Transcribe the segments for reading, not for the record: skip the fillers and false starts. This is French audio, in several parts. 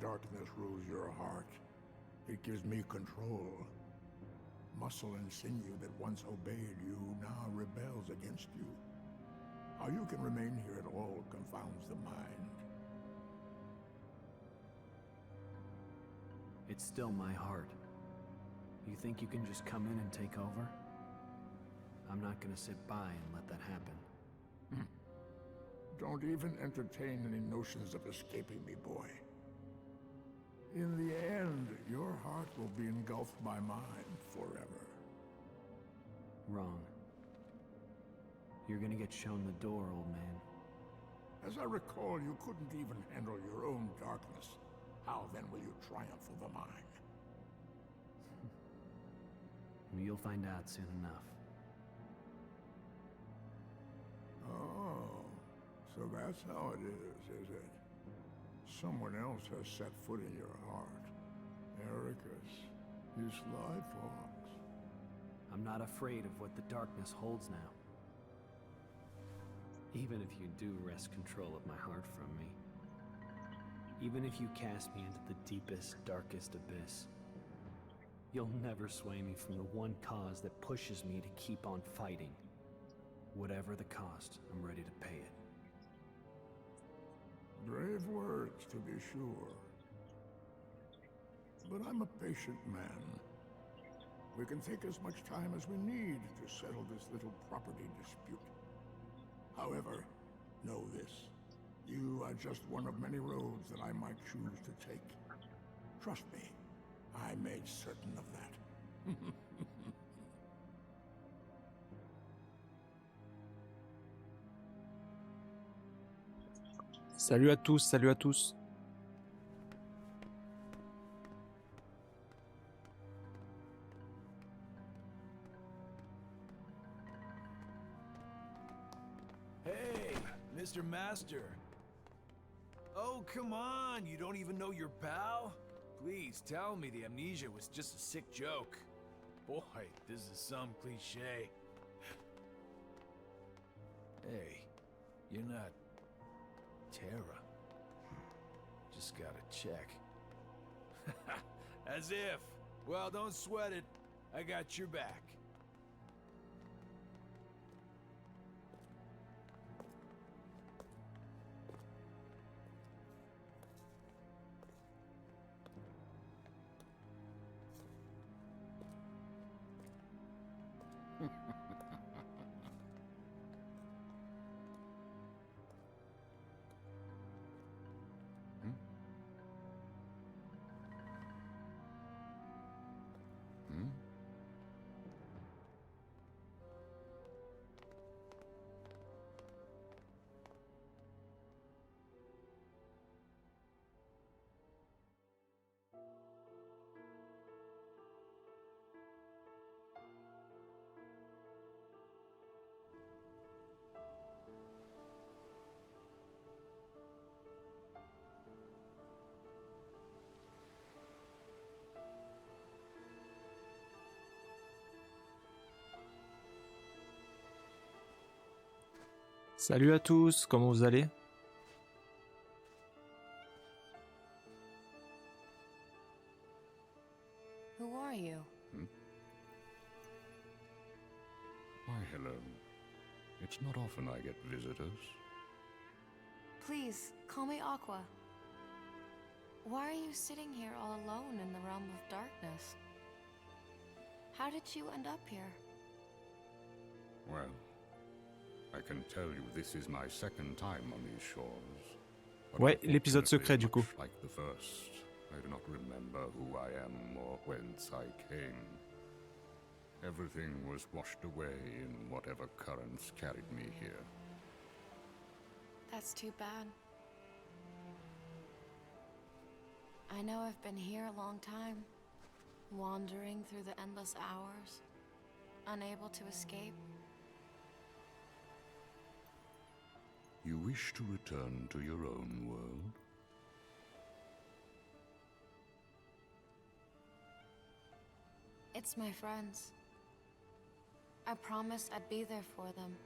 darkness rules your heart. It gives me control. Muscle and sinew that once obeyed you now rebels against you. How you can remain here at all confounds the mind. It's still my heart. You think you can just come in and take over? I'm not gonna sit by and let that happen. Don't even entertain any notions of escaping me, boy. In the end, your heart will be engulfed by mine forever. Wrong. You're gonna get shown the door, old man. As I recall, you couldn't even handle your own darkness. How then will you triumph over mine? You'll find out soon enough. Oh, so that's how it is it? Someone else has set foot in your heart. Ericus, you sly fox. I'm not afraid of what the darkness holds now. Even if you do wrest control of my heart from me. Even if you cast me into the deepest, darkest abyss. You'll never sway me from the one cause that pushes me to keep on fighting. Whatever the cost, I'm ready to pay it. Brave words, to be sure. But I'm a patient man. We can take as much time as we need to settle this little property dispute. However, know this. You are just one of many roads that I might choose to take. Trust me, I made certain of that. Salut à tous, salut à tous. Hey, Mr. Master. Oh, come on, you don't even know your pal? Please tell me the amnesia was just a sick joke. Boy, this is some cliche. Hey, you're not Terra. Just gotta check. As if. Well, don't sweat it. I got your back. Salut à tous, comment vous allez? Who are you? Why, hello. It's not often I get visitors. Please, call me Aqua. Why are you sitting here all alone in the realm of darkness? How did you end up here? Well, I can tell you this is my second time on these shores. But Ouais, l'épisode secret du coup. much like the first, I do not remember who I am or whence I came. Everything was washed away in whatever currents carried me here. That's too bad. I know I've been here a long time, wandering through the endless hours, unable to escape. You wish to return to your own world? It's my friends. I promised I'd be there for them.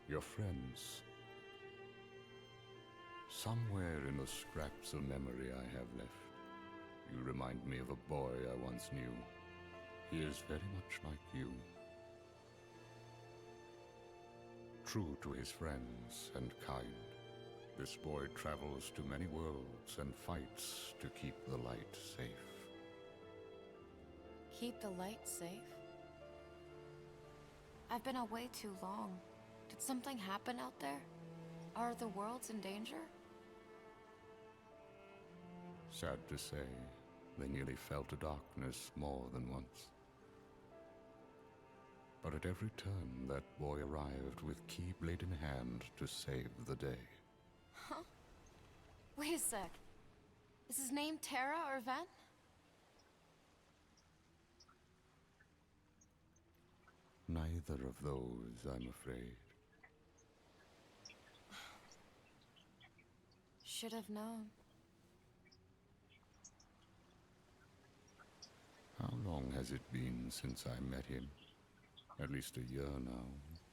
Your friends? Somewhere in the scraps of memory I have left, you remind me of a boy I once knew. He is very much like you. True to his friends and kind, this boy travels to many worlds and fights to keep the light safe. Keep the light safe? I've been away too long. Did something happen out there? Are the worlds in danger? Sad to say, they nearly fell to darkness more than once. But at every turn, that boy arrived with keyblade in hand to save the day. Huh? Wait a sec. Is his name Terra or Ven? Neither of those, I'm afraid. Should have known. How long has it been since I met him? At least a year now,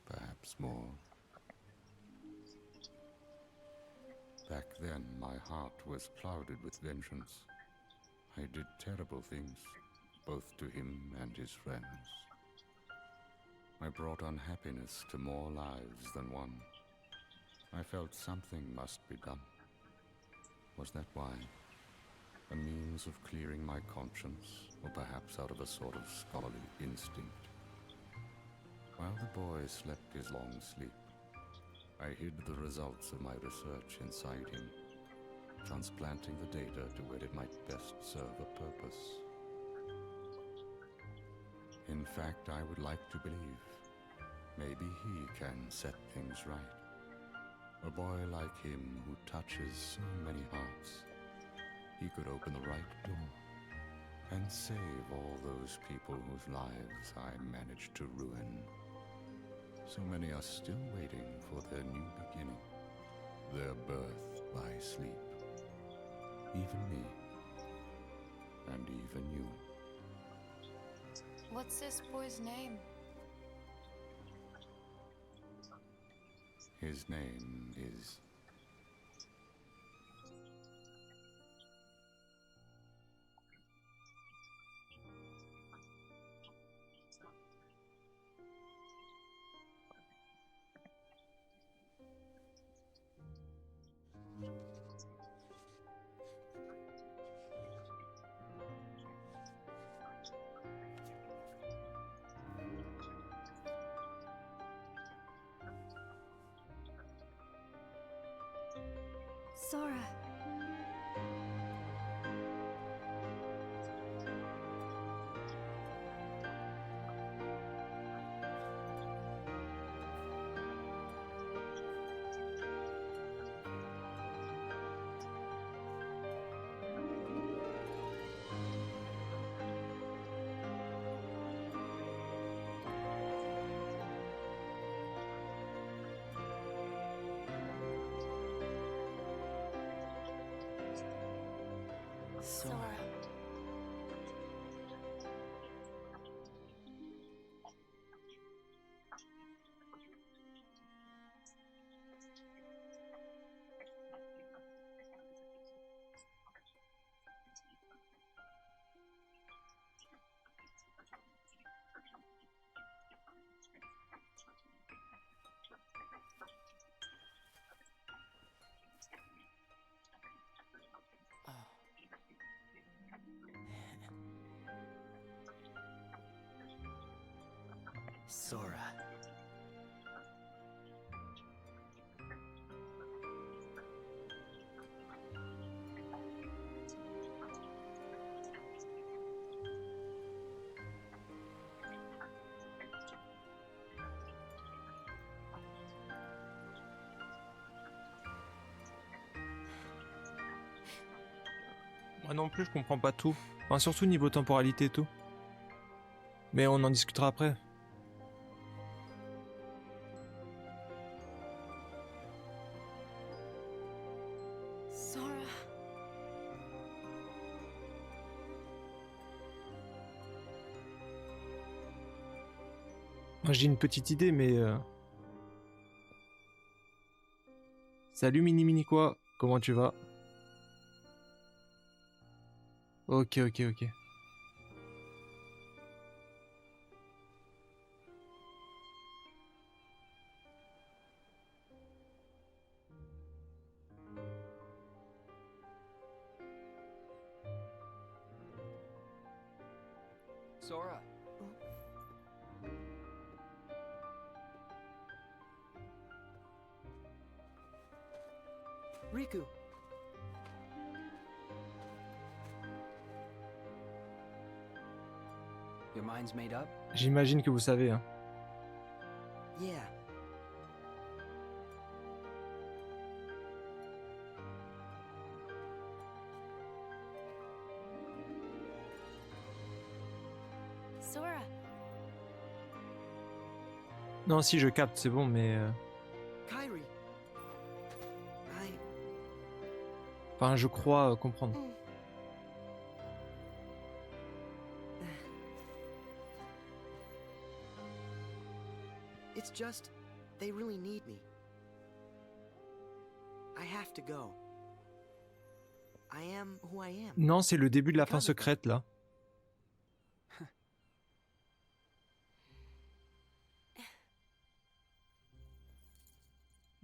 perhaps more. Back then, my heart was clouded with vengeance. I did terrible things, both to him and his friends. I brought unhappiness to more lives than one. I felt something must be done. Was that why? A means of clearing my conscience, or perhaps out of a sort of scholarly instinct. While the boy slept his long sleep, I hid the results of my research inside him, transplanting the data to where it might best serve a purpose. In fact, I would like to believe maybe he can set things right. A boy like him who touches so many hearts, he could open the right door and save all those people whose lives I managed to ruin. So many are still waiting for their new beginning, their birth by sleep. Even me, and even you. What's this boy's name? His name is... Sora. Sora. Sora. Moi non plus, je comprends pas tout. Enfin, surtout niveau temporalité et tout. Mais on en discutera après. Sora. Moi j'ai une petite idée, mais... Salut Mini Mini quoi. Comment tu vas? Ok, ok, ok. Sora. Riku. Your mind's made up? J'imagine que vous savez, hein. Yeah. Sora, Non, si, je capte, c'est bon, mais... Kairi. I... Enfin, je crois comprendre. It's just, they really need me. I have to go. I am who I am. Non, c'est le début de la fin secrète, là.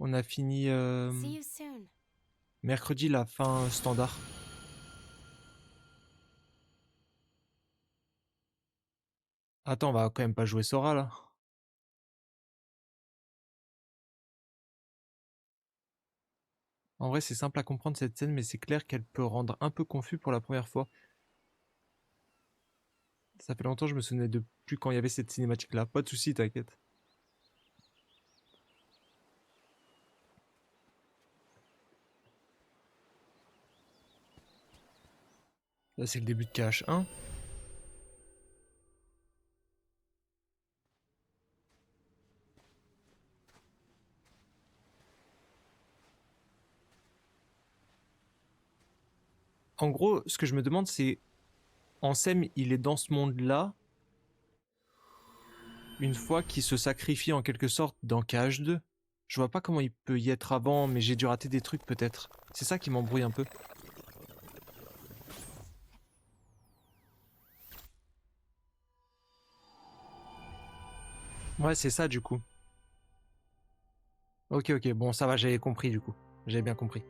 On a fini see you soon. mercredi la fin standard. Attends, on va quand même pas jouer Sora, là. En vrai, c'est simple à comprendre cette scène, mais c'est clair qu'elle peut rendre un peu confus pour la première fois. Ça fait longtemps que je me souvenais de plus quand il y avait cette cinématique-là. Pas de soucis, t'inquiète. Là, c'est le début de KH1. En gros, ce que je me demande, c'est... Ansem, il est dans ce monde-là. Une fois qu'il se sacrifie en quelque sorte dans KH2. Je vois pas comment il peut y être avant, mais j'ai dû rater des trucs peut-être. C'est ça qui m'embrouille un peu. Ouais, c'est ça du coup. Ok, ok, bon, ça va, j'avais compris du coup. J'avais bien compris.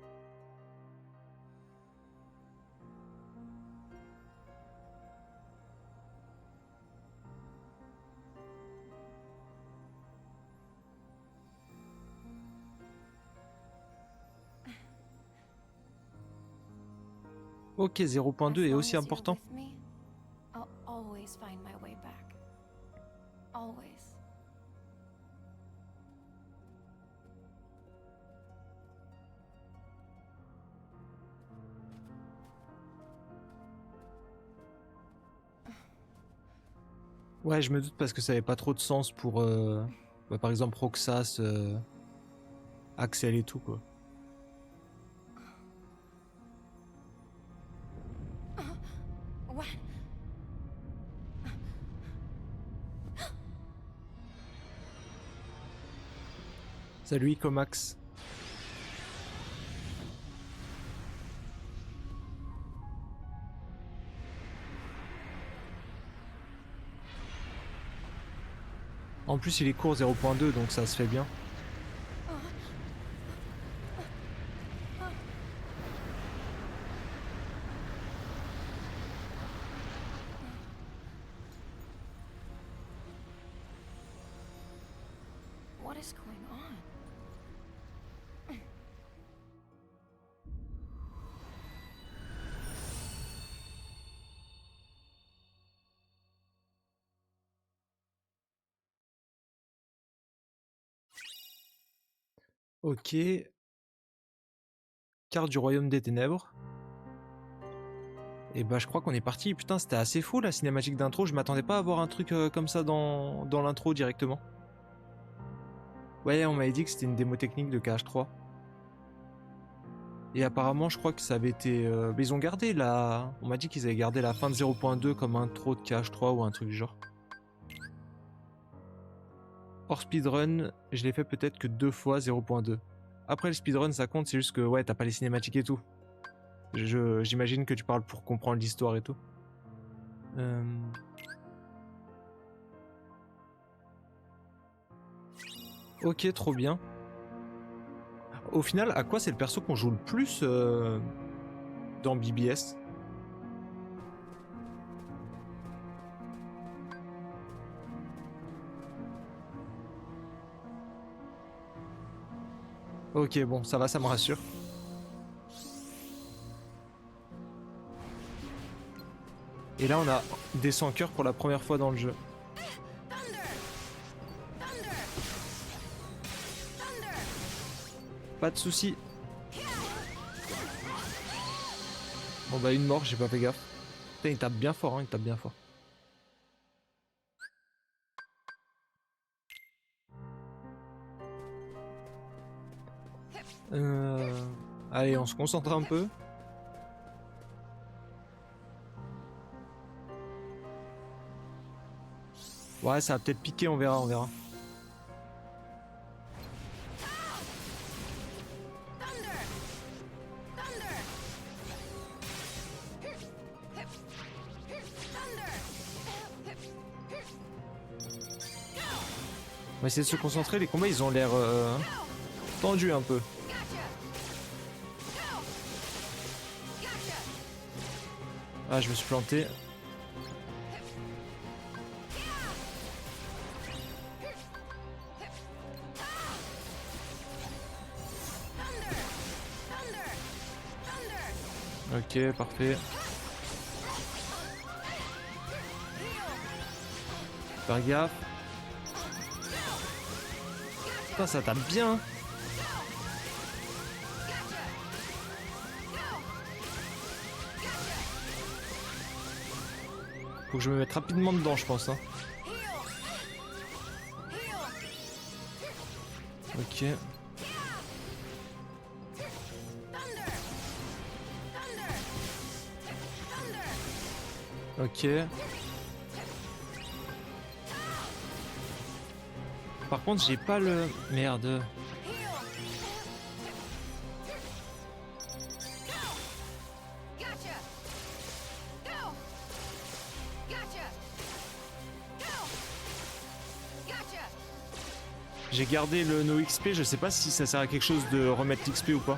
Ok, 0.2 est aussi important. With me, I'll always find my way back. Always. Ouais, je me doute parce que ça avait pas trop de sens pour, bah, par exemple, Roxas, Axel et tout, quoi. What? Salut, Comax. En plus, il est court 0.2, donc ça se fait bien. What is going on? Ok. Carte du Royaume des Ténèbres. Et bah je crois qu'on est parti. Putain, c'était assez fou la cinématique d'intro. Je m'attendais pas à voir un truc comme ça dans l'intro directement. Ouais, on m'avait dit que c'était une démo technique de KH3. Et apparemment, je crois que ça avait été... mais ils ont gardé la... On m'a dit qu'ils avaient gardé la fin de 0.2 comme intro de KH3 ou un truc du genre. Hors speedrun, je l'ai fait peut-être que 2 fois 0.2. après le speedrun ça compte, c'est juste que ouais, t'as pas les cinématiques et tout. J'imagine que tu parles pour comprendre l'histoire et tout. Ok, trop bien. Au final, à quoi c'est le perso qu'on joue le plus dans BBS? Ok, bon, ça va, ça me rassure. Et là, on a des sans cœurs pour la première fois dans le jeu. Pas de soucis. Bon bah une mort, j'ai pas fait gaffe. Putain, il tape bien fort, hein, il tape bien fort. Allez, on se concentre un peu. Ouais, ça va peut-être piquer, on verra, on verra. On va essayer de se concentrer, les combats ils ont l'air tendus un peu. Ah, je me suis planté. Ok, parfait. Faire gaffe. Putain, ça tape bien. Faut que je me mette rapidement dedans, je pense. Hein. Ok. Ok. Par contre, j'ai pas le... Merde. J'ai gardé le no XP, je sais pas si ça sert à quelque chose de remettre l'XP ou pas.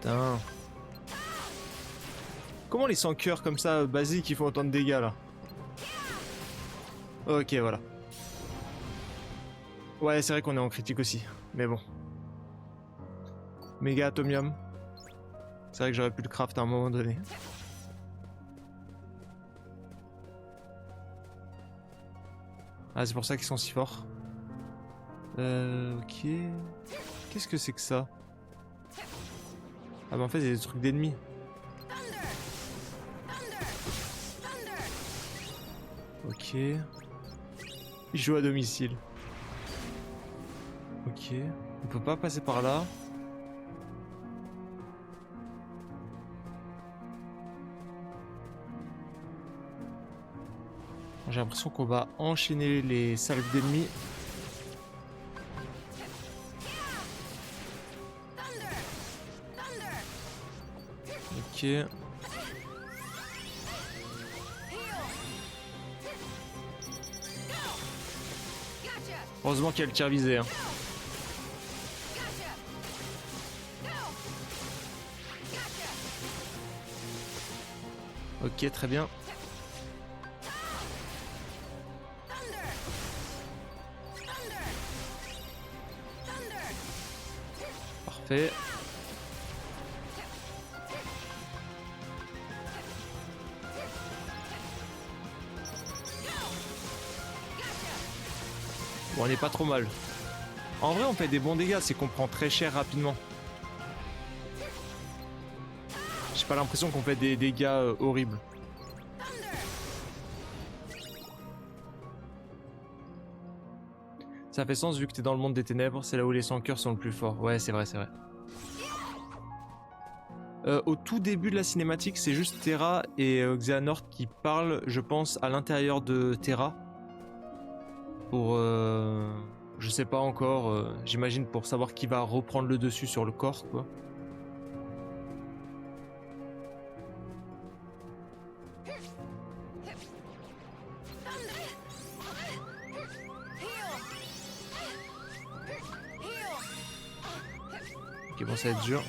Putain. Comment les 100 cœurs comme ça, basiques, ils font autant de dégâts là? Ok, voilà. Ouais, c'est vrai qu'on est en critique aussi, mais bon. Méga atomium. C'est vrai que j'aurais pu le craft à un moment donné. Ah, c'est pour ça qu'ils sont si forts. Ok. Qu'est-ce que c'est que ça? Ah bah en fait, il y a des trucs d'ennemis. Ok. Il joue à domicile. Ok. On peut pas passer par là. J'ai l'impression qu'on va enchaîner les salves d'ennemis. Ok. Heureusement qu'il y a le tir visé. Hein. Ok, très bien. Parfait. Bon, on est pas trop mal. En vrai, on fait des bons dégâts, c'est qu'on prend très cher rapidement. J'ai pas l'impression qu'on fait des dégâts horribles. Ça fait sens vu que t'es dans le monde des ténèbres, c'est là où les sans cœurs sont le plus forts. Ouais, c'est vrai, c'est vrai. Au tout début de la cinématique, c'est juste Terra et Xehanort qui parlent, je pense, à l'intérieur de Terra. Pour... je sais pas encore, j'imagine pour savoir qui va reprendre le dessus sur le corps, quoi. Ok, bon, ça va être dur.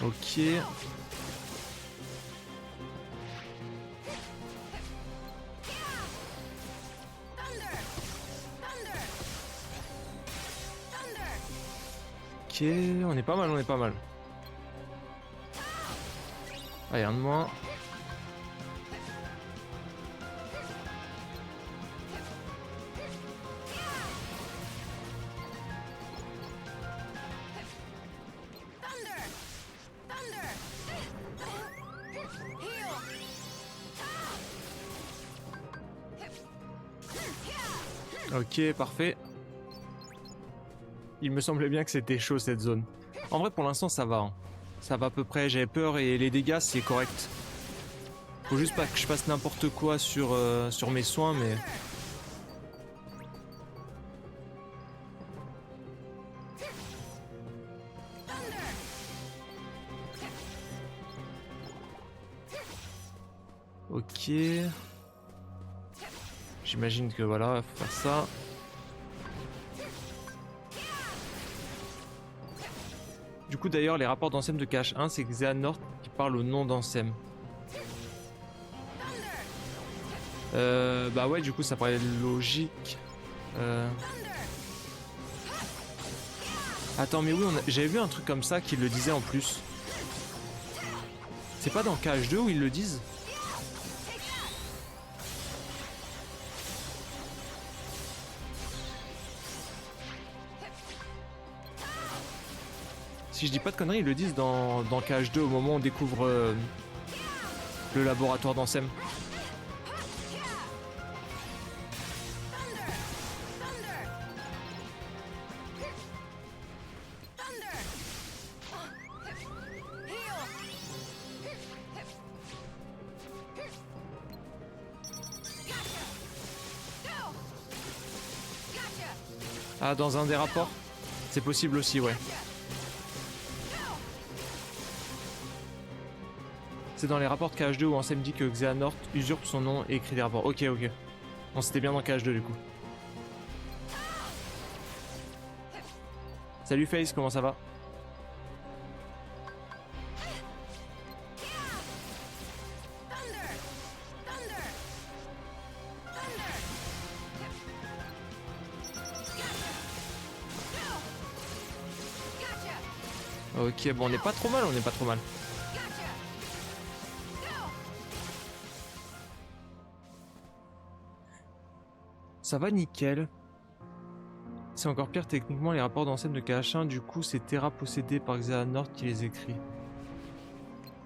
Ok. Ok, on est pas mal, on est pas mal. Allez, un de moins. Ok, parfait. Il me semblait bien que c'était chaud cette zone. En vrai, pour l'instant, ça va. Hein. Ça va à peu près. J'avais peur et les dégâts, c'est correct. Faut juste pas que je fasse n'importe quoi sur mes soins, mais... Ok. J'imagine que voilà, faut faire ça. Du coup d'ailleurs les rapports d'Ansem de KH1 c'est Xehanort qui parle au nom d'Ansem. Bah ouais du coup ça paraît logique. Attends mais oui j'avais vu un truc comme ça qui le disait en plus. C'est pas dans KH2 où ils le disent? Si je dis pas de conneries, ils le disent dans KH2 au moment où on découvre le laboratoire d'Ansem. Ah, dans un des rapports? C'est possible aussi, ouais. C'est dans les rapports de KH2 où Ansem dit que Xehanort usurpe son nom et écrit des rapports. Ok, ok. Bon, c'était bien dans KH2 du coup. Salut Face, comment ça va? Ok, bon, on n'est pas trop mal, on n'est pas trop mal. Ça va nickel. C'est encore pire techniquement les rapports d'Ansem de KH1, du coup c'est Terra possédé par Xehanort qui les écrit.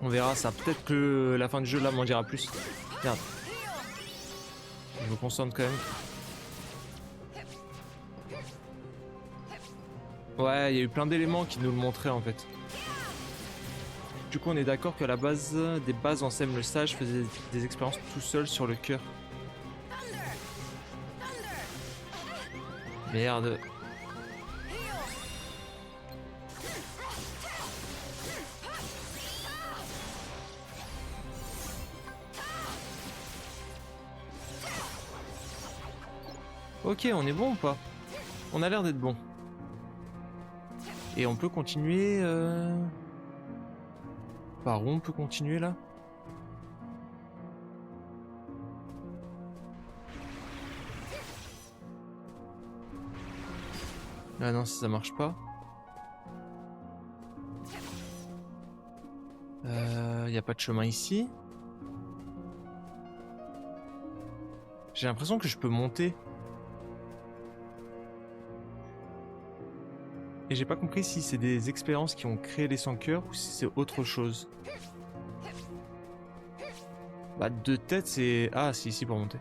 On verra ça, peut-être que la fin du jeu là m'en dira plus. Merde. Je me concentre quand même. Ouais, il y a eu plein d'éléments qui nous le montraient en fait. Du coup on est d'accord qu'à la base des bases Ansem le sage faisait des expériences tout seul sur le cœur. Merde. Ok, on est bon ou pas? On a l'air d'être bon. Et on peut continuer... Par où on peut continuer là? Ah non, si ça marche pas. Y a pas de chemin ici. J'ai l'impression que je peux monter. Et j'ai pas compris si c'est des expériences qui ont créé les sans-cœurs ou si c'est autre chose. Bah, 2 têtes, c'est... Ah, si, ici pour monter.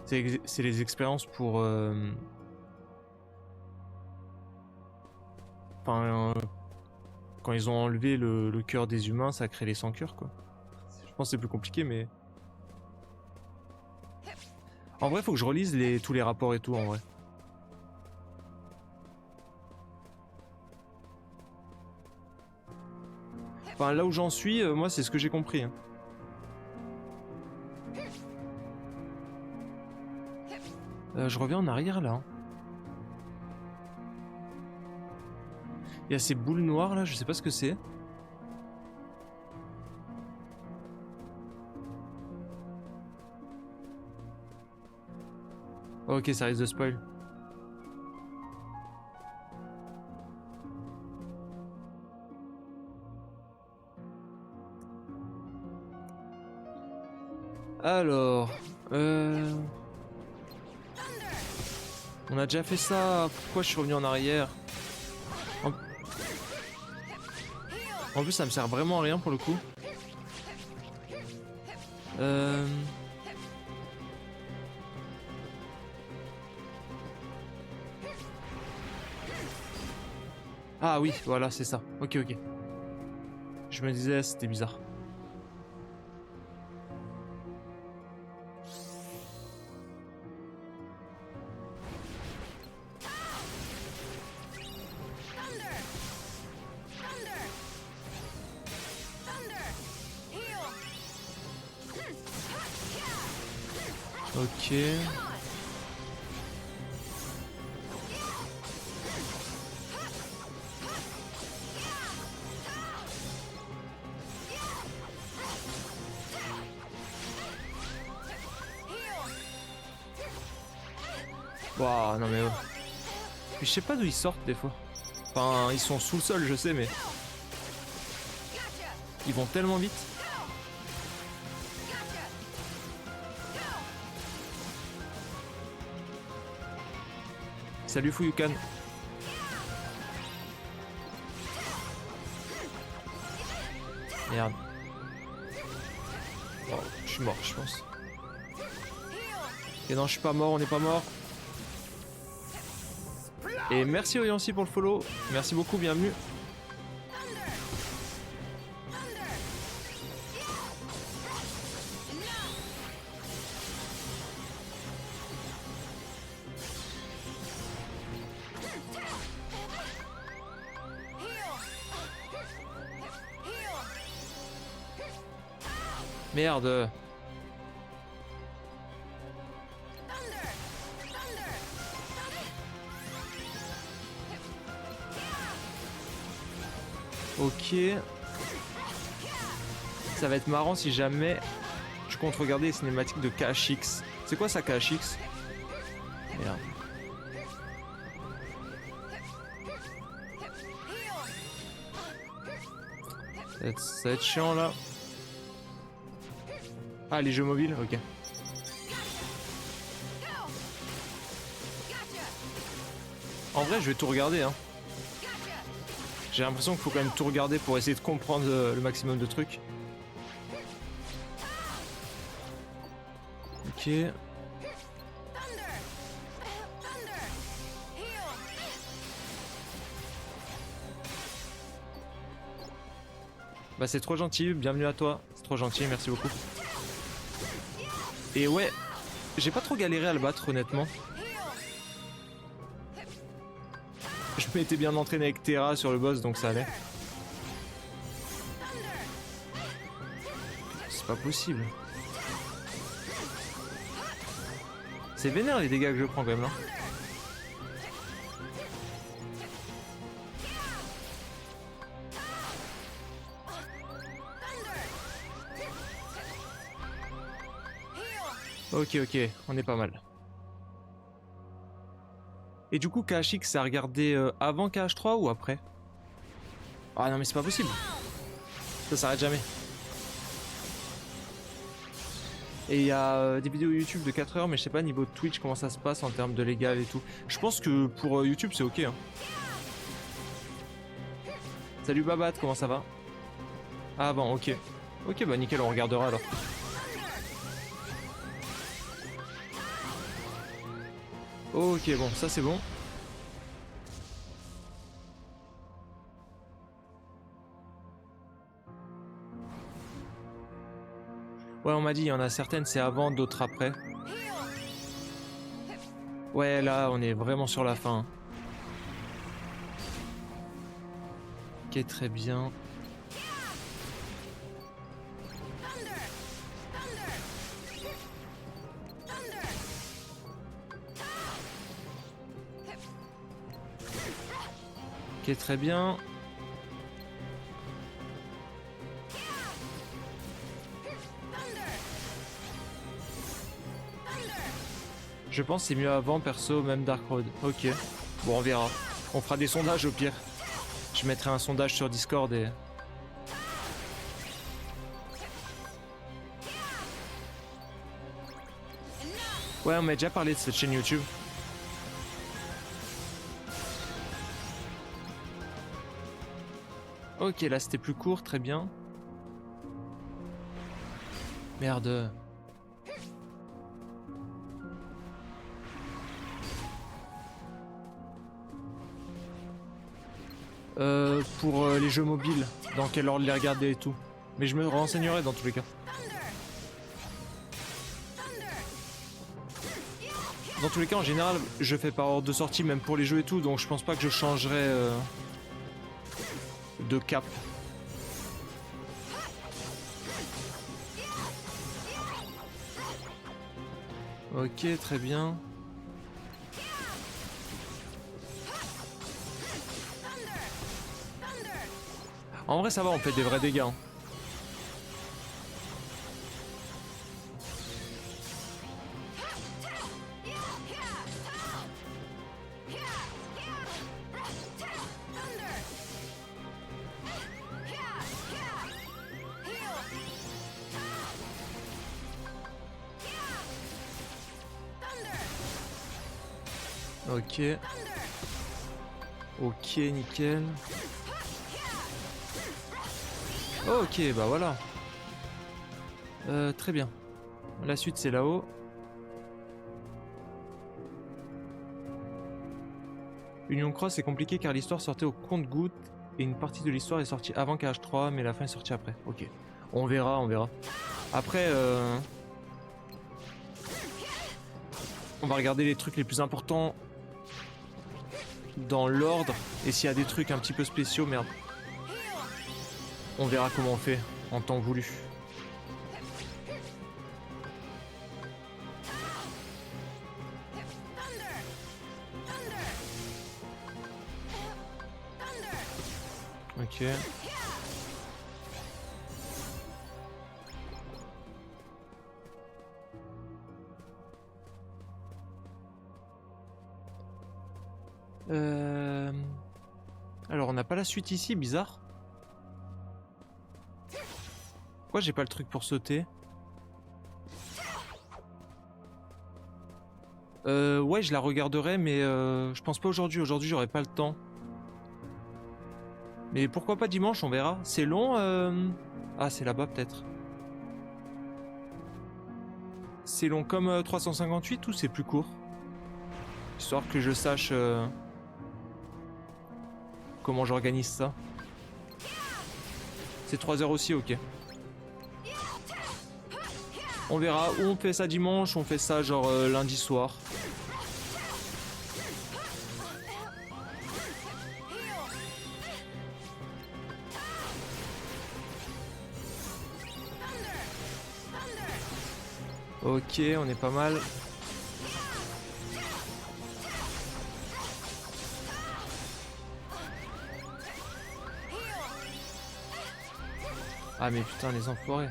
C'est les expériences pour... Enfin, quand ils ont enlevé le cœur des humains, ça crée les sans cœurs, quoi. Je pense que c'est plus compliqué, mais... En vrai, faut que je relise tous les rapports et tout, en vrai. Enfin, là où j'en suis, moi, c'est ce que j'ai compris. Hein. Je reviens en arrière, là. Hein. Il y a ces boules noires, là, je sais pas ce que c'est. Ok, ça risque de spoil. Alors... On a déjà fait ça, pourquoi je suis revenu en arrière? En plus ça me sert vraiment à rien pour le coup. Ah oui, voilà, c'est ça. Ok, ok. Je me disais, c'était bizarre. Ok. Waouh, non mais... Puis je sais pas d'où ils sortent des fois. Enfin, ils sont sous le sol, je sais, mais... Ils vont tellement vite. Salut Fuyukan. Merde. Oh, je suis mort, je pense. Et non, je suis pas mort, on n'est pas mort. Et merci Oyancy pour le follow. Merci beaucoup, bienvenue. Merde. Ok. Ça va être marrant si jamais je compte regarder les cinématiques de KHX. C'est quoi ça KHX? Merde. Ça va être chiant là. Ah, les jeux mobiles, ok. En vrai, je vais tout regarder, hein. J'ai l'impression qu'il faut quand même tout regarder pour essayer de comprendre le maximum de trucs. Ok. Bah c'est trop gentil, bienvenue à toi. C'est trop gentil, merci beaucoup. Et ouais, j'ai pas trop galéré à le battre honnêtement. Je m'étais bien entraîné avec Terra sur le boss donc ça allait. C'est pas possible. C'est vénère les dégâts que je prends quand même là. Ok, ok, on est pas mal. Et du coup, KHX, ça a regardé avant KH3 ou après? Ah non mais c'est pas possible. Ça s'arrête jamais. Et il y a des vidéos YouTube de 4 heures, mais je sais pas niveau Twitch comment ça se passe en termes de légal et tout. Je pense que pour YouTube c'est ok. Hein. Salut Babat, comment ça va? Ah bon, ok. Ok, bah nickel, on regardera alors. Ok, bon, ça c'est bon. Ouais, on m'a dit, il y en a certaines c'est avant, d'autres après. Ouais, là, on est vraiment sur la fin. Ok, très bien. Ok, très bien. Je pense que c'est mieux avant, perso, même Dark Road. Ok. Bon, on verra. On fera des sondages au pire. Je mettrai un sondage sur Discord et... Ouais, on m'a déjà parlé de cette chaîne YouTube. Ok, là c'était plus court, très bien. Merde. Pour les jeux mobiles, dans quel ordre les regarder et tout. Mais je me renseignerai dans tous les cas. Dans tous les cas, en général, je fais par ordre de sortie, même pour les jeux et tout, donc je pense pas que je changerai de cap. Ok, très bien. En vrai, ça va, on fait des vrais dégâts. Hein. Ok. Ok, nickel. Ok, bah voilà. Très bien. La suite, c'est là-haut. Union Cross est compliqué car l'histoire sortait au compte-gouttes et une partie de l'histoire est sortie avant KH3, mais la fin est sortie après. Ok. On verra, on verra. Après, on va regarder les trucs les plus importants dans l'ordre. Et s'il y a des trucs un petit peu spéciaux, merde. On verra comment on fait en temps voulu. Ok. Alors on n'a pas la suite ici, bizarre. Pourquoi j'ai pas le truc pour sauter? Ouais, je la regarderai, mais je pense pas aujourd'hui. Aujourd'hui, j'aurai pas le temps. Mais pourquoi pas dimanche, on verra. C'est long. Ah, c'est là-bas peut-être. C'est long comme 358 ou c'est plus court? Histoire que je sache comment j'organise ça. C'est 3 heures aussi, ok. On verra, ou on fait ça dimanche, ou on fait ça genre lundi soir. Ok, on est pas mal. Ah mais putain, les enfoirés.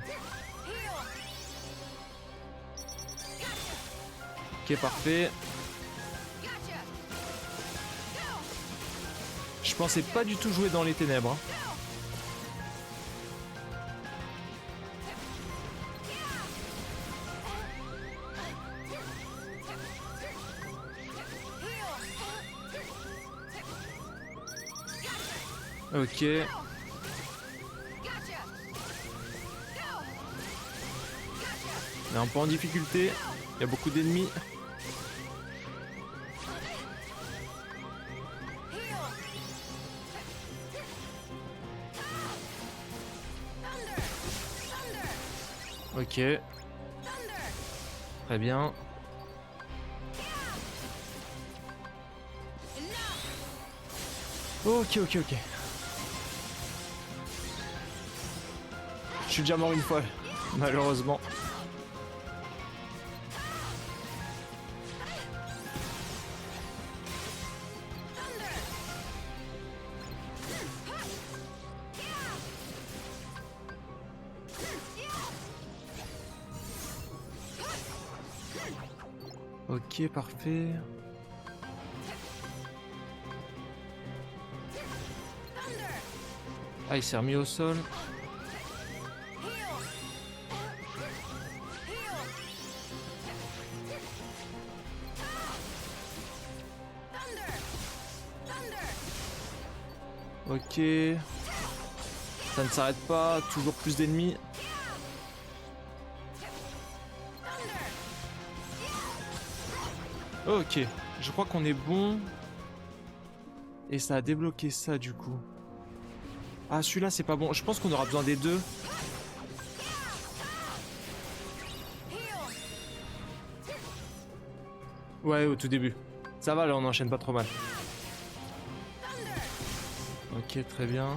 Ok, parfait. Je pensais pas du tout jouer dans les ténèbres. Hein. Ok. On est un peu en difficulté. Il y a beaucoup d'ennemis. Ok. Très bien. Ok, ok, ok. Je suis déjà mort une fois, malheureusement. Ok, parfait. Ah, il s'est remis au sol. Ok. Ça ne s'arrête pas, toujours plus d'ennemis. Ok, je crois qu'on est bon. Et ça a débloqué ça du coup. Ah, celui-là c'est pas bon, je pense qu'on aura besoin des deux. Ouais, au tout début. Ça va, là on enchaîne pas trop mal. Ok, très bien.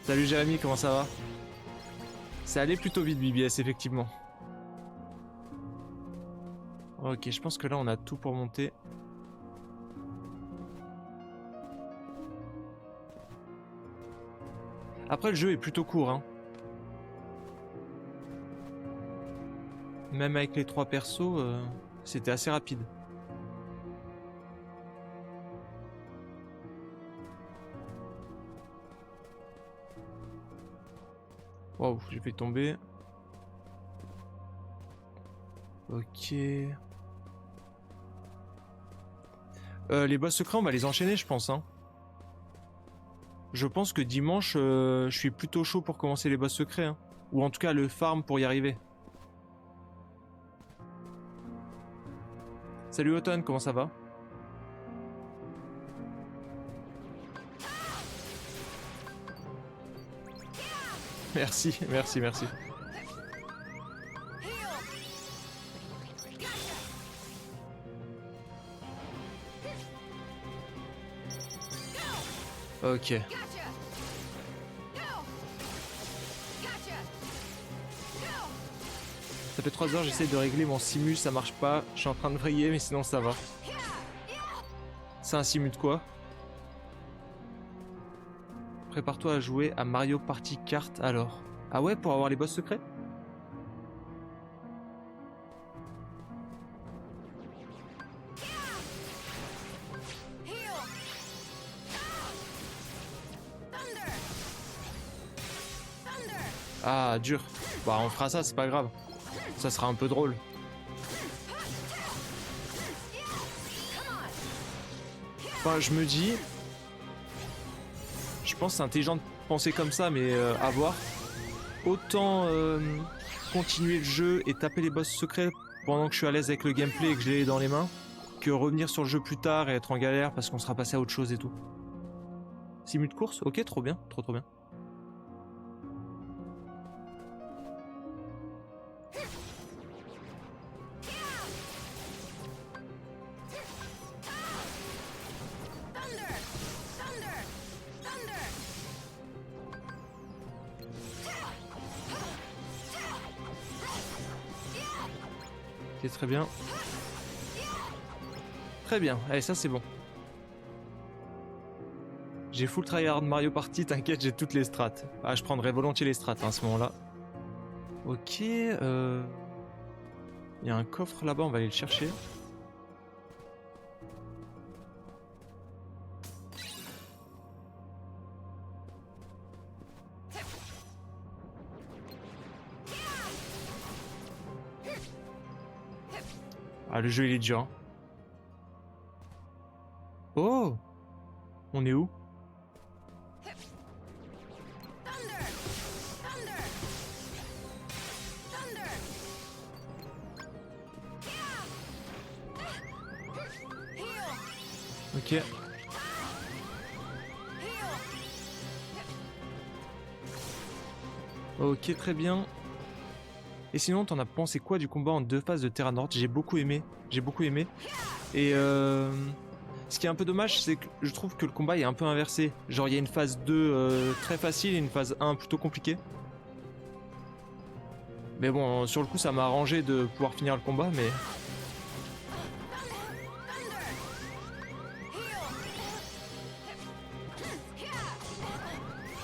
Salut Jérémy, comment ça va? Ça allait plutôt vite BBS, effectivement. Ok, je pense que là on a tout pour monter. Après le jeu est plutôt court, hein. Même avec les 3 persos, c'était assez rapide. Waouh, j'ai fait tomber. Ok. Les boss secrets, on va les enchaîner, je pense, hein. Je pense que dimanche, je suis plutôt chaud pour commencer les boss secrets, hein. Ou en tout cas le farm pour y arriver. Salut Automne, comment ça va? Merci, merci, merci. Ok. Ça fait 3 heures, j'essaie de régler mon simu, ça marche pas. Je suis en train de vriller, mais sinon ça va. C'est un simu de quoi? Prépare-toi à jouer à Mario Party Kart alors. Ah ouais, pour avoir les boss secrets? Ah, dur. Bah on fera ça, c'est pas grave. Ça sera un peu drôle. Enfin, je me dis... Je pense que c'est intelligent de penser comme ça, mais à voir. Autant continuer le jeu et taper les boss secrets pendant que je suis à l'aise avec le gameplay et que je l'ai dans les mains, que revenir sur le jeu plus tard et être en galère parce qu'on sera passé à autre chose et tout. Simu de course? Ok, trop bien, trop bien. Ok, très bien. Très bien, allez, ça c'est bon. J'ai full tryhard Mario Party, t'inquiète, j'ai toutes les strats. Ah, je prendrais volontiers les strats hein, à ce moment-là. Ok, il y a un coffre là-bas, on va aller le chercher. Ah, le jeu il est dur. Hein. Oh! On est où? Ok. Ok, très bien. Et sinon, t'en as pensé quoi du combat en 2 phases de Terra Nord? J'ai beaucoup aimé. Et ce qui est un peu dommage, c'est que je trouve que le combat est un peu inversé. Genre, il y a une phase 2 très facile et une phase 1 plutôt compliquée. Mais bon, sur le coup, ça m'a arrangé de pouvoir finir le combat, mais...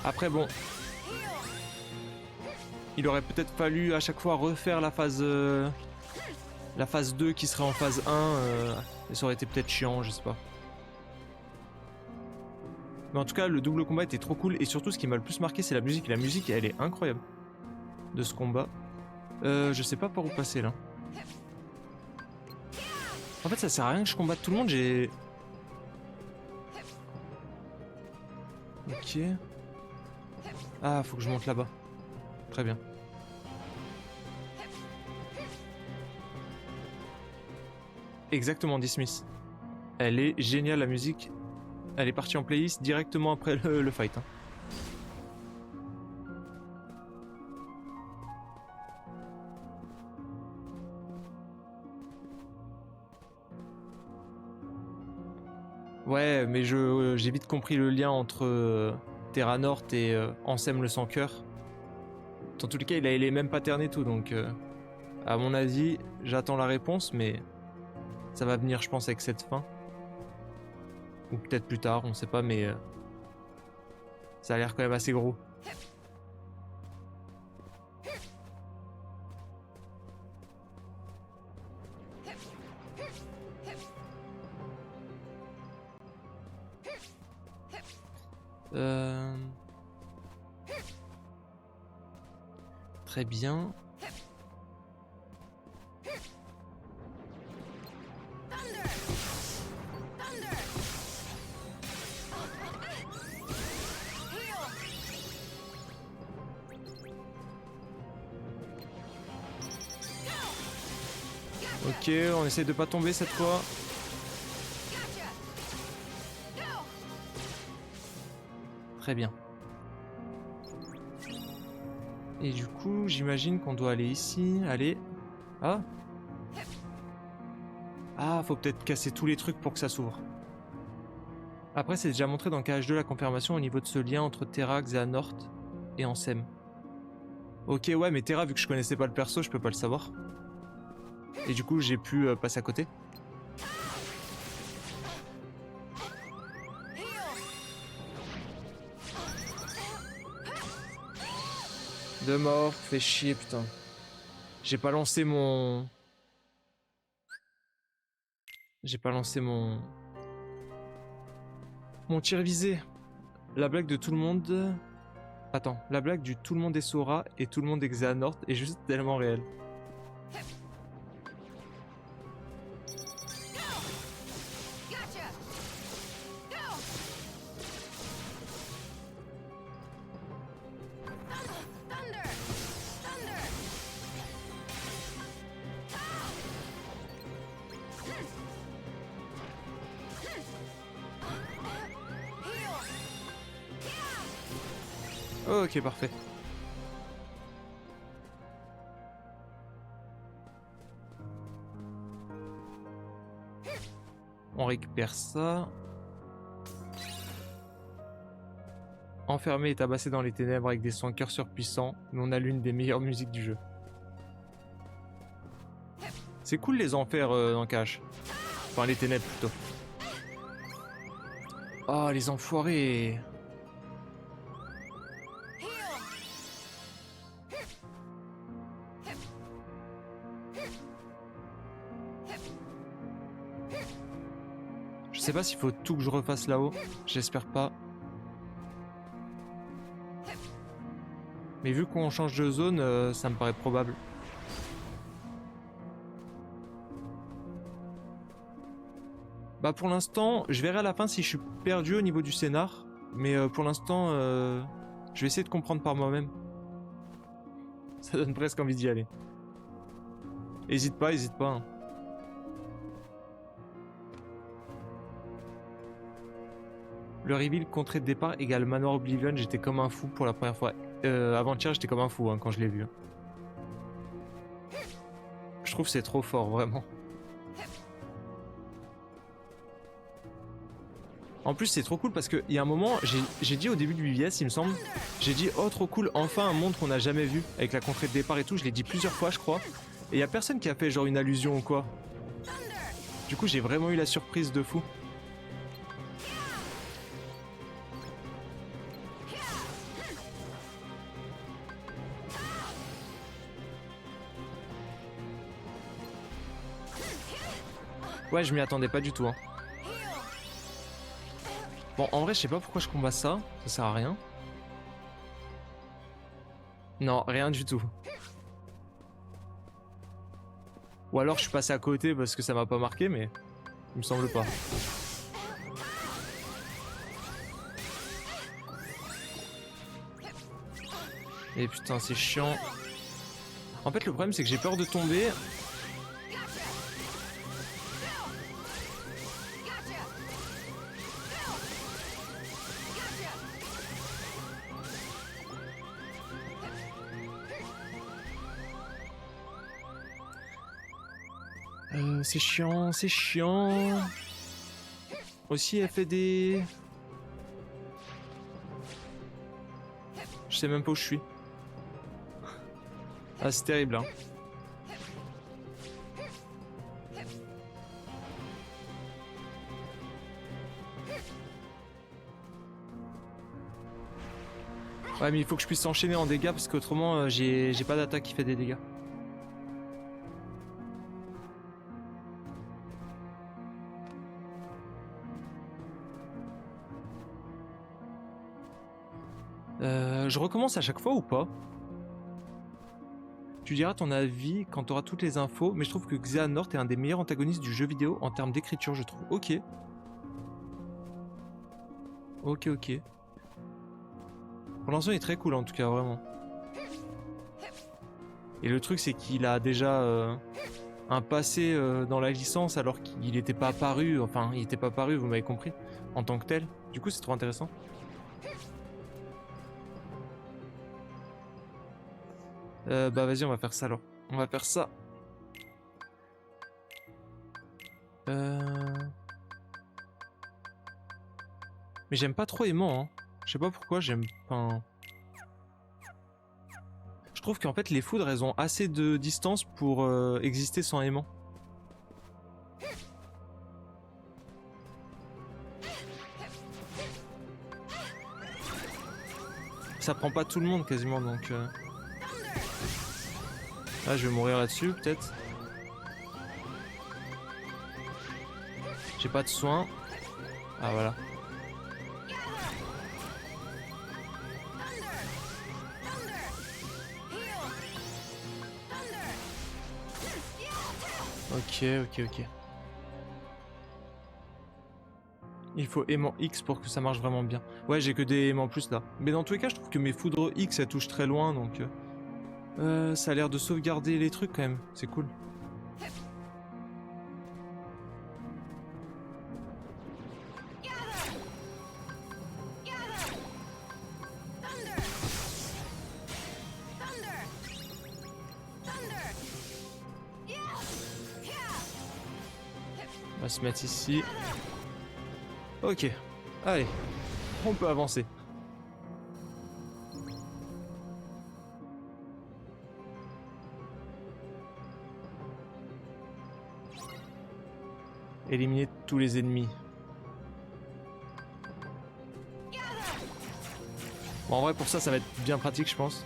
Après, bon... Il aurait peut-être fallu à chaque fois refaire la phase 2 qui serait en phase 1, et ça aurait été peut-être chiant, je sais pas. Mais en tout cas, le double combat était trop cool, et surtout ce qui m'a le plus marqué, c'est la musique. La musique, elle est incroyable de ce combat. Je sais pas par où passer là. En fait, ça sert à rien que je combatte tout le monde, j'ai... Ok. Ah, faut que je monte là-bas. Très bien. Exactement, Dismiss. Elle est géniale, la musique. Elle est partie en playlist directement après le fight. Hein. Ouais, mais j'ai vite compris le lien entre Terra Nord et Ansem le Sans-Cœur. Dans tous les cas, il a les mêmes patterns et tout, donc à mon avis, j'attends la réponse, mais ça va venir, je pense, avec cette fin. Ou peut-être plus tard, on sait pas, mais ça a l'air quand même assez gros. Très bien. Ok, on essaie de pas tomber cette fois. Très bien. Et du coup, j'imagine qu'on doit aller ici. Allez. Ah. Ah, faut peut-être casser tous les trucs pour que ça s'ouvre. Après, c'est déjà montré dans KH2 la confirmation au niveau de ce lien entre Terra, Xehanort et Ansem. Ok, ouais, mais Terra, vu que je connaissais pas le perso, je peux pas le savoir. Et du coup, j'ai pu passer à côté. De mort, fait chier, putain. J'ai pas lancé mon... Mon tir visé. La blague de tout le monde... Attends, la blague du tout le monde est Sora et tout le monde est Xehanort est juste tellement réelle. Ok, parfait. On récupère ça. Enfermé et tabassé dans les ténèbres avec des sons cœurs surpuissants, mais on a l'une des meilleures musiques du jeu. C'est cool les enfers dans Cache. Enfin les ténèbres plutôt. Oh les enfoirés. Je sais pas s'il faut tout que je refasse là-haut, j'espère pas. Mais vu qu'on change de zone, ça me paraît probable. Bah pour l'instant, je verrai à la fin si je suis perdu au niveau du scénar. Mais pour l'instant, je vais essayer de comprendre par moi-même. Ça donne presque envie d'y aller. Hésite pas, hésite pas. Hein. Le reveal contrée de départ égale Manoir Oblivion, j'étais comme un fou pour la première fois. avant-hier, j'étais comme un fou hein, quand je l'ai vu. Hein. Je trouve que c'est trop fort, vraiment. En plus, c'est trop cool parce qu'il y a un moment, j'ai dit au début du BBS, il me semble, j'ai dit oh trop cool, enfin un monde qu'on n'a jamais vu avec la contrée de départ et tout. Je l'ai dit plusieurs fois, je crois. Et il y a personne qui a fait genre une allusion ou quoi. Du coup, j'ai vraiment eu la surprise de fou. Ouais, je m'y attendais pas du tout. Hein. Bon, en vrai, je sais pas pourquoi je combats ça. Ça sert à rien. Non, rien du tout. Ou alors je suis passé à côté parce que ça m'a pas marqué, mais il me semble pas. Et putain, c'est chiant. En fait, le problème, c'est que j'ai peur de tomber. C'est chiant, c'est chiant. Aussi, elle fait des... Je sais même pas où je suis. Ah, c'est terrible, hein. Ouais, mais il faut que je puisse enchaîner en dégâts parce qu'autrement, j'ai pas d'attaque qui fait des dégâts. Je recommence à chaque fois ou pas? Tu diras ton avis quand tu auras toutes les infos, mais je trouve que Xehanort est un des meilleurs antagonistes du jeu vidéo en termes d'écriture, je trouve. Ok. Ok, ok. Pour l'instant, il est très cool en tout cas, vraiment. Et le truc, c'est qu'il a déjà un passé dans la licence alors qu'il n'était pas apparu, enfin, il n'était pas apparu, vous m'avez compris, en tant que tel. Du coup, c'est trop intéressant. Bah vas-y, on va faire ça alors. On va faire ça. Mais j'aime pas trop aimant, hein. Je sais pas pourquoi j'aime pas... Je trouve qu'en fait les foudres elles ont assez de distance pour exister sans aimant. Ça prend pas tout le monde quasiment donc... Ah, je vais mourir là-dessus, peut-être. J'ai pas de soins. Ah, voilà. Ok, ok, ok. Il faut aimant X pour que ça marche vraiment bien. Ouais, j'ai que des aimants plus là. Mais dans tous les cas, je trouve que mes foudres X, elles touchent très loin, donc... ça a l'air de sauvegarder les trucs quand même, c'est cool. On va se mettre ici. Ok, allez, on peut avancer. Éliminer tous les ennemis. Bon, en vrai, pour ça, ça va être bien pratique, je pense.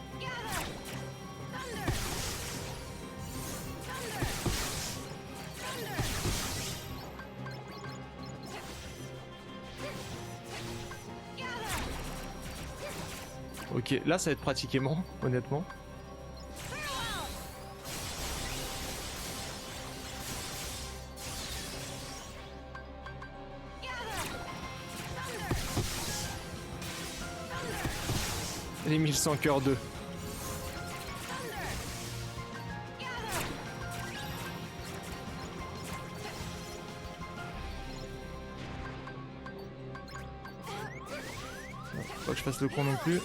Ok, là, ça va être pratique aimant, honnêtement. Les 1100 cœurs 2. Faut pas que je fasse le con non plus.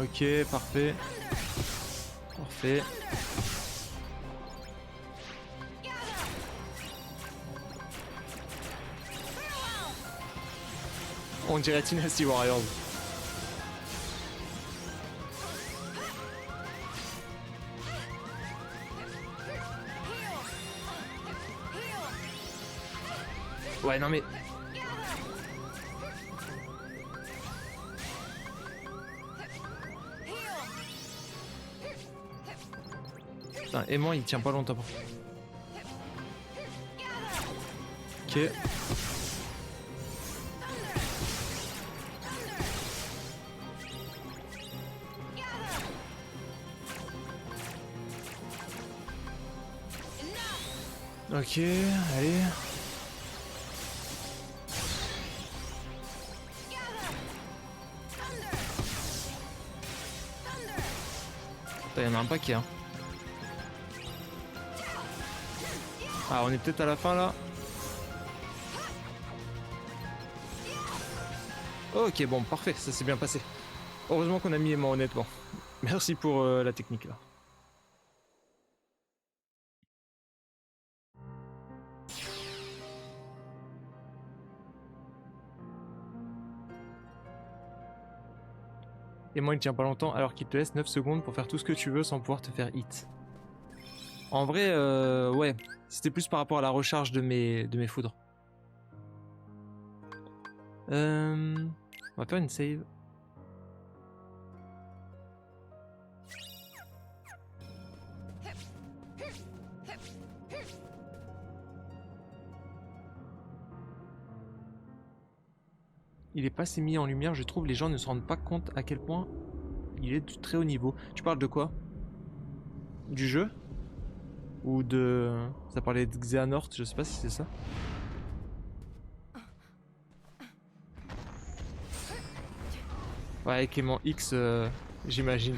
Ok, parfait. Parfait. On dirait Dynasty Warriors. Ouais, non mais... Putain, aimant il tient pas longtemps. Ok. Ok, allez. Il y en a un paquet hein. Ah on est peut-être à la fin là. Ok bon parfait, ça s'est bien passé. Heureusement qu'on a mis aimant honnêtement. Merci pour la technique là. Et moi il tient pas longtemps alors qu'il te laisse 9 secondes pour faire tout ce que tu veux sans pouvoir te faire hit. En vrai ouais, c'était plus par rapport à la recharge de mes foudres. On va faire une save. Il est pas assez mis en lumière, je trouve les gens ne se rendent pas compte à quel point il est de très haut niveau. Tu parles de quoi? Du jeu? Ou de... Ça parlait de Xehanort, je sais pas si c'est ça. Ouais, avec aimant X, j'imagine.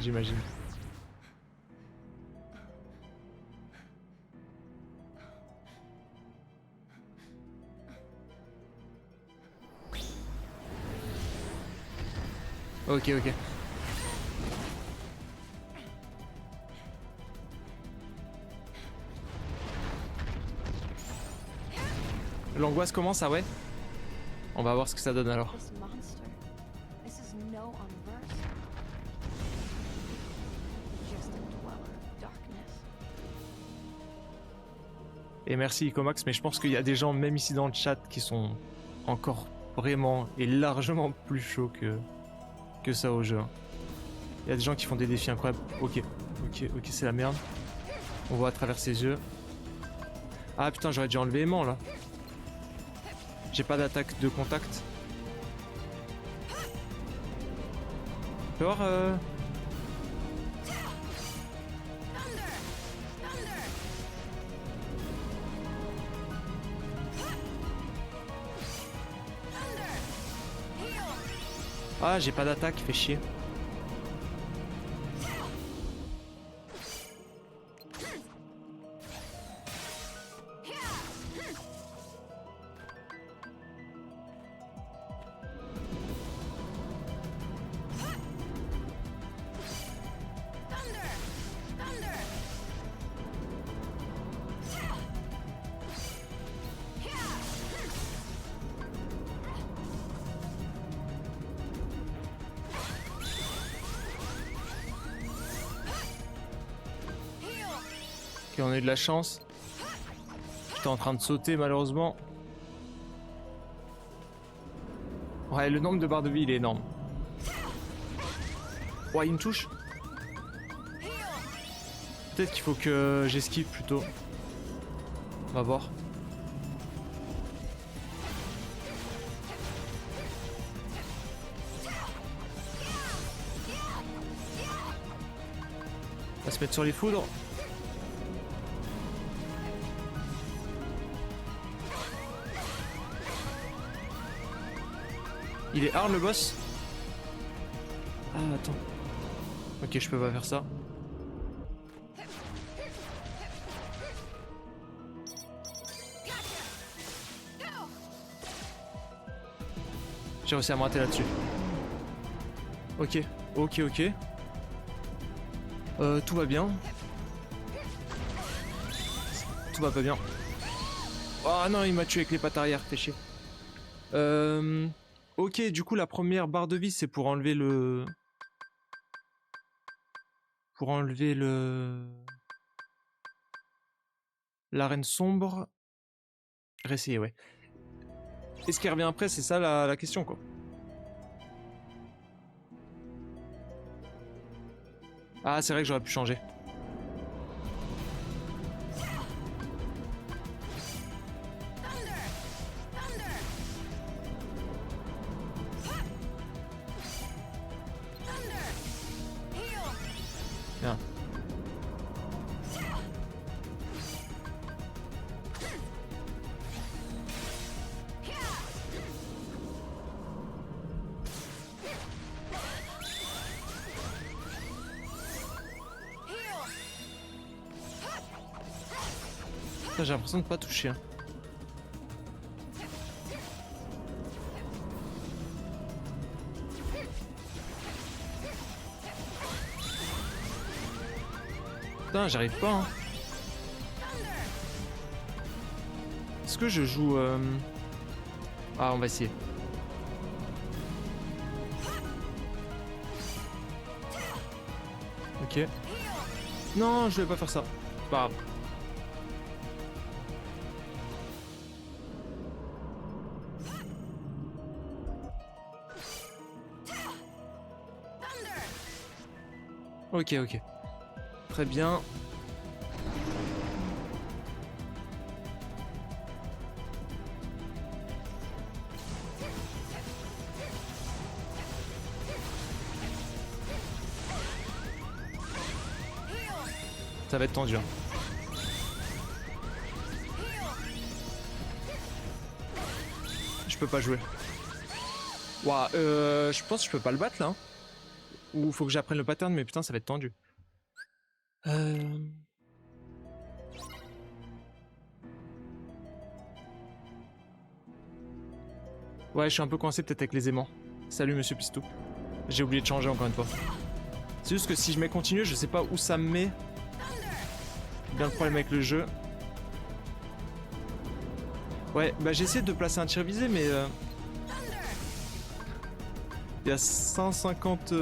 Ok. L'angoisse commence, ah ouais? On va voir ce que ça donne alors. This monster. This is no Unverse. Just a dweller of darkness. Et merci Icomax, mais je pense qu'il y a des gens, même ici dans le chat, qui sont encore vraiment et largement plus chauds que ça au jeu. Il y a des gens qui font des défis incroyables. Ok, c'est la merde. On voit à travers ses yeux. Ah putain, j'aurais dû enlever aimant là. J'ai pas d'attaque de contact. Tu peux voir Ah, j'ai pas d'attaque, fait chier. Ok, on a eu de la chance. J'étais en train de sauter malheureusement. Ouais, le nombre de barres de vie il est énorme. Ouais, il me touche. Peut-être qu'il faut que j'esquive plutôt. On va voir. On va se mettre sur les foudres. Il est hard le boss? Ah attends. Ok, je peux pas faire ça. J'ai réussi à me rater là-dessus. Ok. Tout va bien. Tout va pas bien. Oh non, il m'a tué avec les pattes arrière, fait chier. Ok, du coup, la première barre de vie, c'est pour enlever le... Pour enlever le... L'arène sombre. Réessayer, ouais. Est-ce qu'il revient après? C'est ça la question, quoi. Ah, c'est vrai que j'aurais pu changer. Bien. Putain, j'ai l'impression de pas toucher. Hein. Putain, j'arrive pas. Hein. Est-ce que je joue... Ah, on va essayer. Ok. Non, je vais pas faire ça. C'est pas grave. Ok, ok. Très bien. Ça va être tendu. Hein. Je peux pas jouer. Ouah, je pense que je peux pas le battre là. Hein. Ou faut que j'apprenne le pattern, mais putain, ça va être tendu. Ouais, je suis un peu coincé peut-être avec les aimants. Salut Monsieur Pistou. J'ai oublié de changer encore une fois. C'est juste que si je mets continue, je sais pas où ça me met. Bien le problème avec le jeu. Ouais, bah j'ai essayé de placer un tir visé, mais... Il y a 150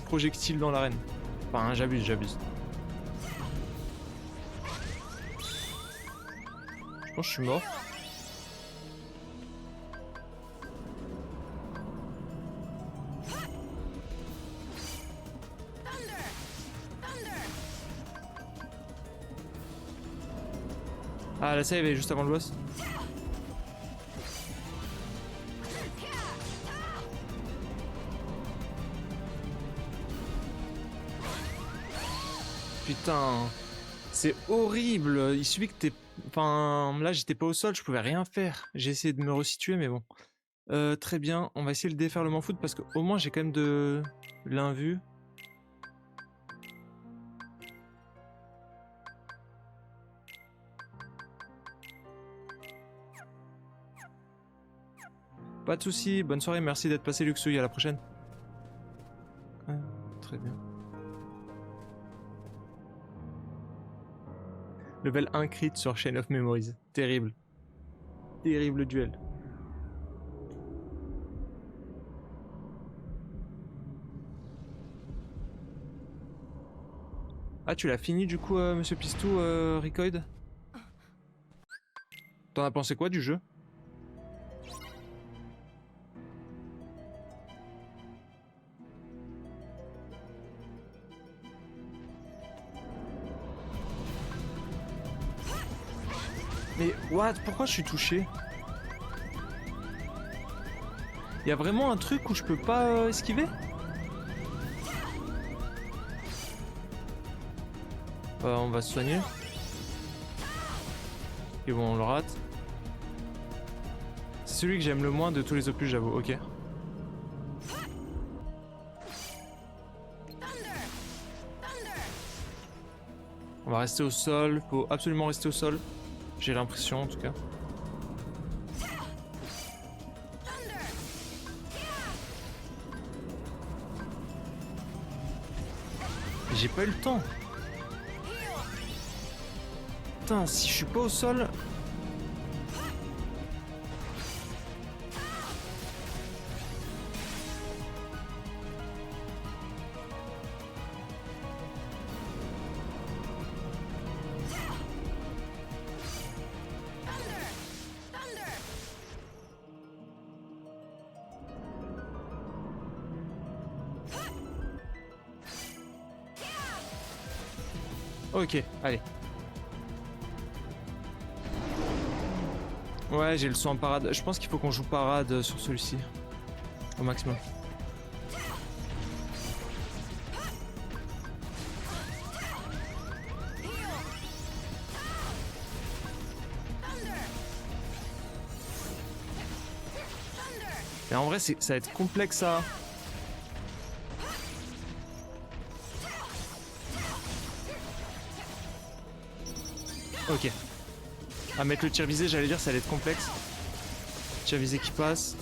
projectiles dans l'arène. Enfin, j'abuse, j'abuse. Je pense que je suis mort. Ah, la save est juste avant le boss. Putain, c'est horrible. Il suffit que t'es... Enfin, là, j'étais pas au sol, je pouvais rien faire. J'ai essayé de me resituer, mais bon. Très bien, on va essayer le déferlement foot parce qu'au moins, j'ai quand même de l'invue. Pas de soucis, bonne soirée, merci d'être passé Luxuy, à la prochaine. Très bien. Level 1 crit sur Chain of Memories. Terrible. Terrible duel. Ah, tu l'as fini du coup, Monsieur Pistou, Ricoid? T'en as pensé quoi du jeu? Mais what? Pourquoi je suis touché? Y a vraiment un truc où je peux pas esquiver? On va se soigner. Et bon, on le rate. C'est celui que j'aime le moins de tous les opus, j'avoue. Ok. On va rester au sol. Faut absolument rester au sol. J'ai l'impression en tout cas. J'ai pas eu le temps. Putain, si je suis pas au sol... Ok, allez. Ouais, j'ai le son en parade. Je pense qu'il faut qu'on joue parade sur celui-ci. Au maximum. Et en vrai, ça va être complexe à... Ok. À mettre le tir visé, j'allais dire, ça allait être complexe. Tir visé qui passe.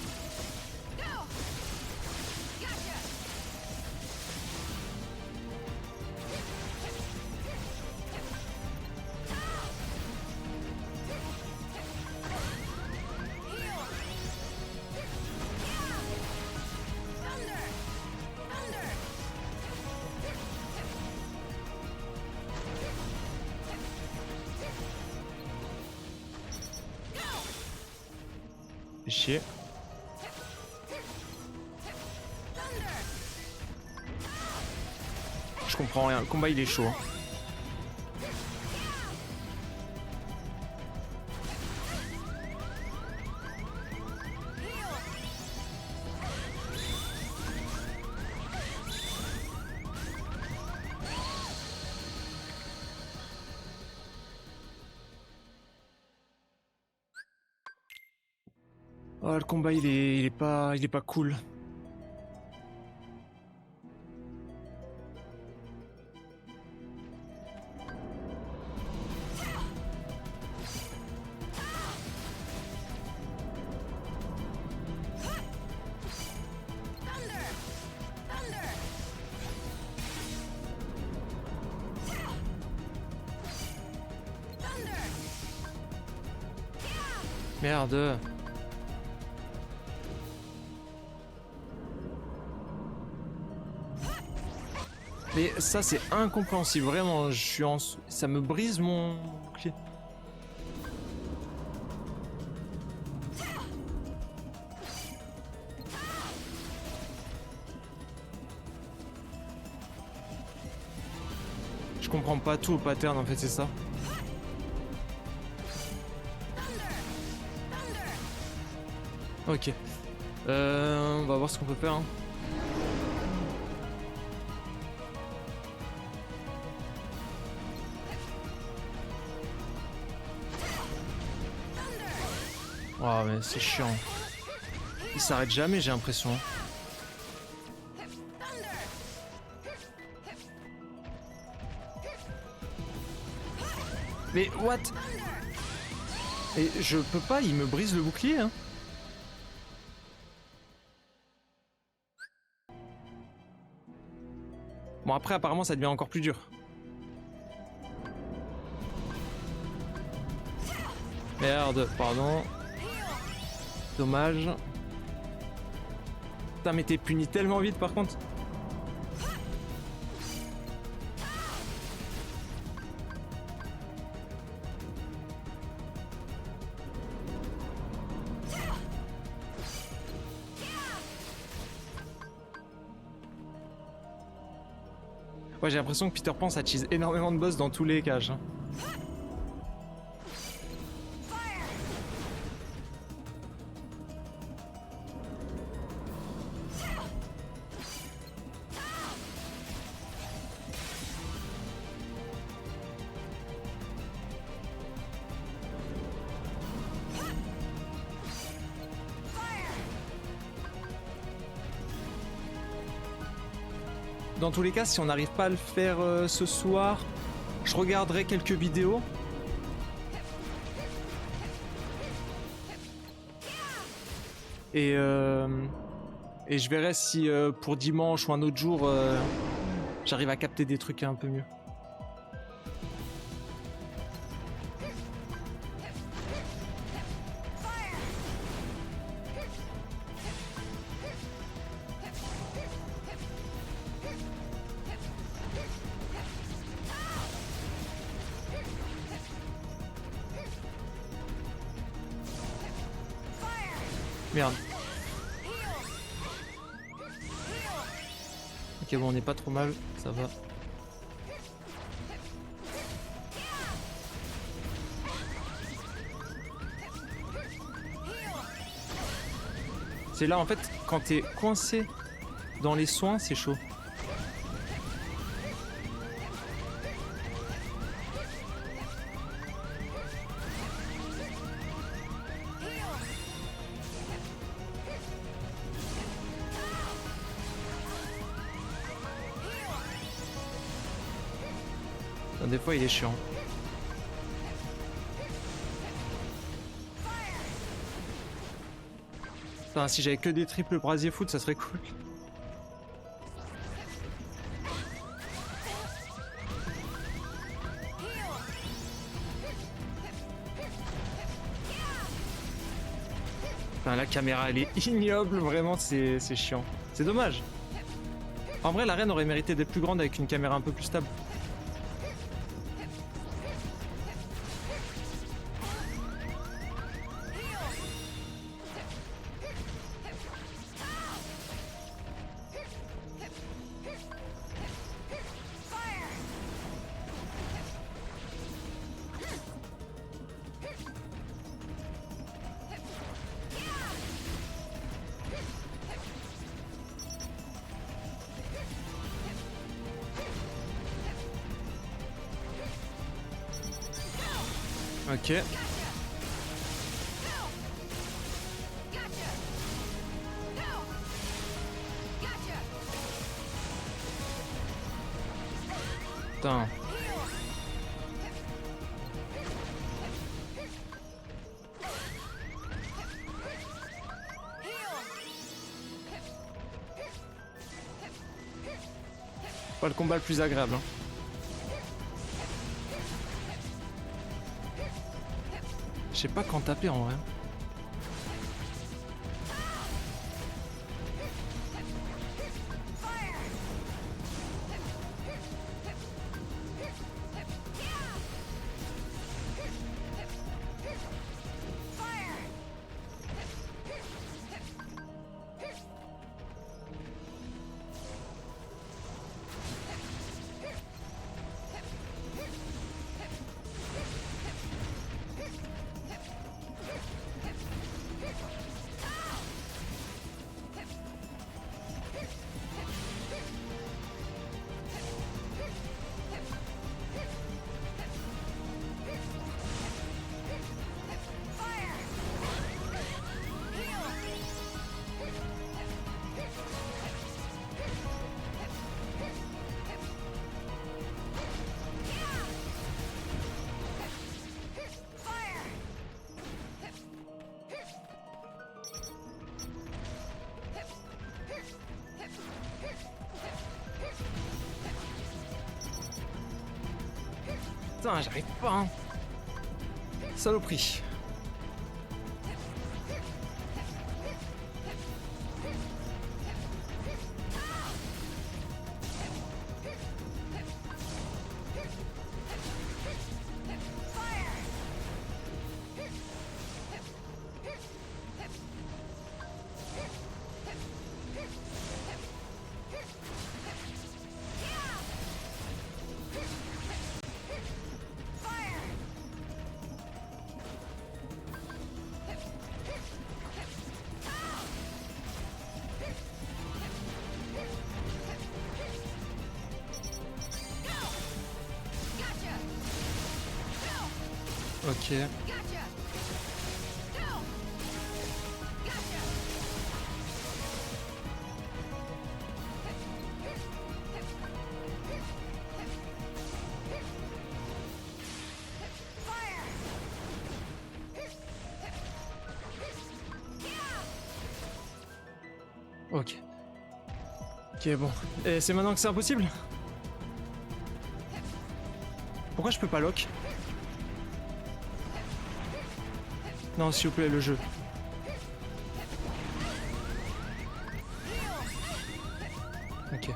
Fais chier. Je comprends rien, le combat il est chaud. Hein. Oh, le combat il est pas cool. Merde. Mais ça c'est incompréhensible, vraiment, je suis en... ça me brise mon bouclier. Je comprends pas tout au pattern en fait, c'est ça. Ok. On va voir ce qu'on peut faire. Hein. Oh mais c'est chiant. Il s'arrête jamais, j'ai l'impression. Mais what? Et je peux pas, il me brise le bouclier hein. Bon après apparemment ça devient encore plus dur. Merde, pardon. Dommage. Putain mais t'es puni tellement vite par contre. Ouais j'ai l'impression que Peter Pan ça tease énormément de boss dans tous les cages. Hein. Dans tous les cas, si on n'arrive pas à le faire ce soir, je regarderai quelques vidéos. Et je verrai si pour dimanche ou un autre jour, j'arrive à capter des trucs un peu mieux. Merde. Ok, bon, on n'est pas trop mal, ça va. C'est là, en fait, quand t'es coincé dans les soins, c'est chaud. Des fois, il est chiant. Putain, si j'avais que des triples brasier foot, ça serait cool. Putain, la caméra, elle est ignoble, vraiment, c'est chiant. C'est dommage. En vrai, l'arène aurait mérité d'être plus grande avec une caméra un peu plus stable. Ok. Putain. Pas le combat le plus agréable, hein. Je sais pas quand taper en vrai. Putain, j'arrive pas, hein. Saloperie. Ok. Ok. Ok, bon. Et c'est maintenant que c'est impossible ? Pourquoi je peux pas lock? Non, s'il vous plaît, le jeu. Ok.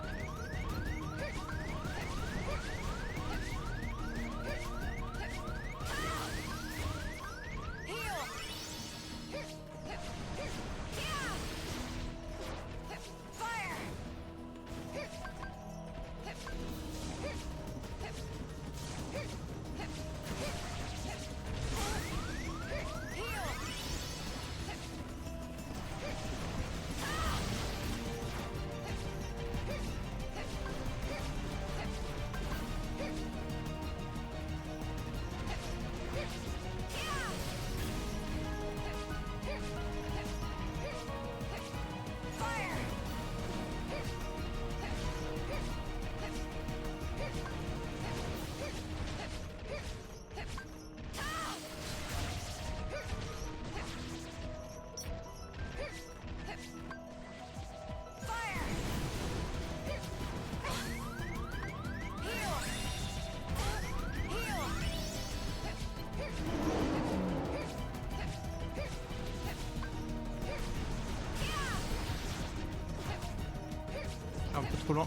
Un peu trop loin.